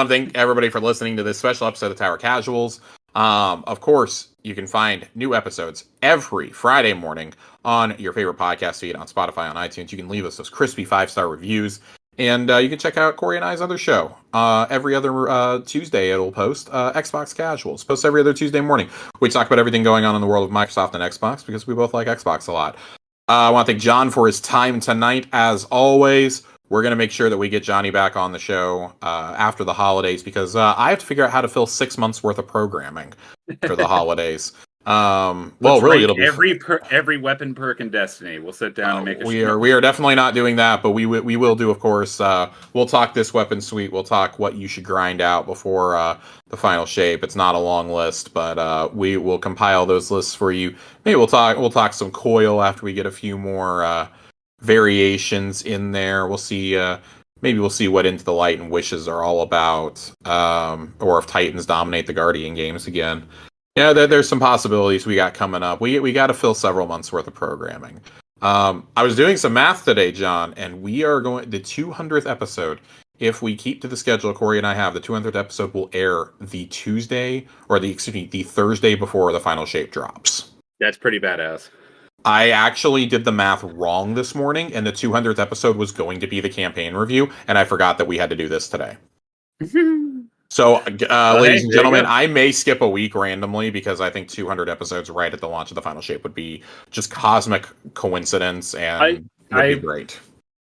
thank everybody for listening to this special episode of Tower Casuals. Of course, you can find new episodes every Friday morning on your favorite podcast feed, on Spotify, on iTunes. You can leave us those crispy 5-star reviews. And you can check out Corey and I's other show. Every other Tuesday it'll post Xbox Casuals. Posts every other Tuesday morning. We talk about everything going on in the world of Microsoft and Xbox because we both like Xbox a lot. I want to thank John for his time tonight. As always, we're going to make sure that we get Johnny back on the show after the holidays because I have to figure out how to fill 6 months worth of programming for the holidays. Really, it'll be every weapon perk in Destiny. We'll sit down and make we are definitely not doing that, but we will do, of course. We'll talk this weapon suite. We'll talk what you should grind out before the final shape. It's not a long list, but we will compile those lists for you. Maybe we'll talk some coil after we get a few more variations in there. We'll see. Maybe we'll see what Into the Light and Wishes are all about, or if Titans dominate the Guardian games again. Yeah, there's some possibilities we got coming up. We got to fill several months worth of programming. I was doing some math today, John, and we are going the 200th episode. If we keep to the schedule Corey and I have, the 200th episode will air the the Thursday before the final shape drops. That's pretty badass. I actually did the math wrong this morning, and the 200th episode was going to be the campaign review, and I forgot that we had to do this today. So, Well, ladies hey, and there you gentlemen, go. I may skip a week randomly because I think 200 episodes right at the launch of the final shape would be just cosmic coincidence I and would be I great.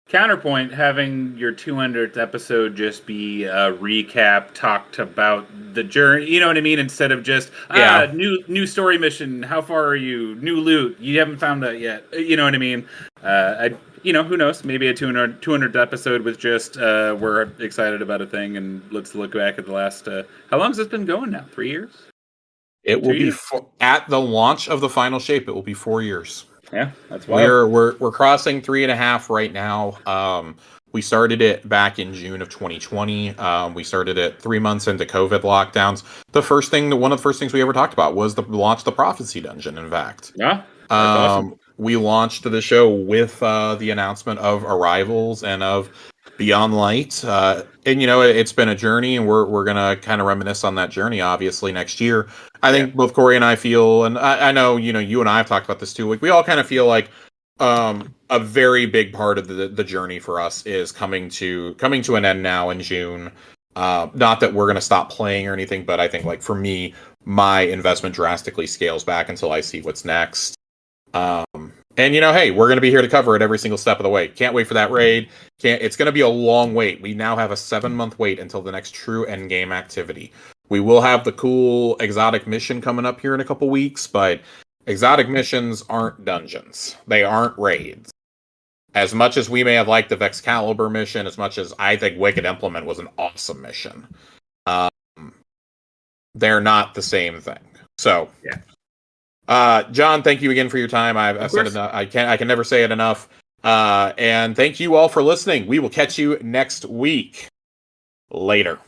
counterpoint having your 200th episode just be a recap, talked about the journey. You know what I mean? Instead of just Yeah, new story mission. How far are you? New loot. You haven't found that yet. You know what I mean? Who knows? Maybe a 200th episode with just we're excited about a thing and let's look back at the last. How long has this been going now? 3 years? it will 2 years? be at the launch of the final shape. It will be 4 years. Yeah, that's wild. We're crossing 3.5 right now. We started it back in June of 2020. We started it 3 months into COVID lockdowns. One of the first things we ever talked about was the launch of the Prophecy Dungeon. In fact, Yeah, that's awesome. we launched the show with the announcement of Arrivals and of Beyond Light. And it's been a journey, and we're gonna kind of reminisce on that journey. Obviously, next year. I Yeah, think both Corey and I feel, and I know you and I have talked about this too. Like we all kind of feel like a very big part of the journey for us is coming to an end now in June. Not that we're gonna stop playing or anything, but I think like for me, my investment drastically scales back until I see what's next. And hey, we're going to be here to cover it every single step of the way. Can't wait for that raid. It's going to be a long wait. We now have a 7-month wait until the next true end game activity. We will have the cool exotic mission coming up here in a couple weeks, but exotic missions aren't dungeons. They aren't raids. As much as we may have liked the Vexcalibur mission, as much as I think Wicked Implement was an awesome mission, um, they're not the same thing. So, yeah. John, thank you again for your time. I've said enough. I can never say it enough. And thank you all for listening. We will catch you next week. Later.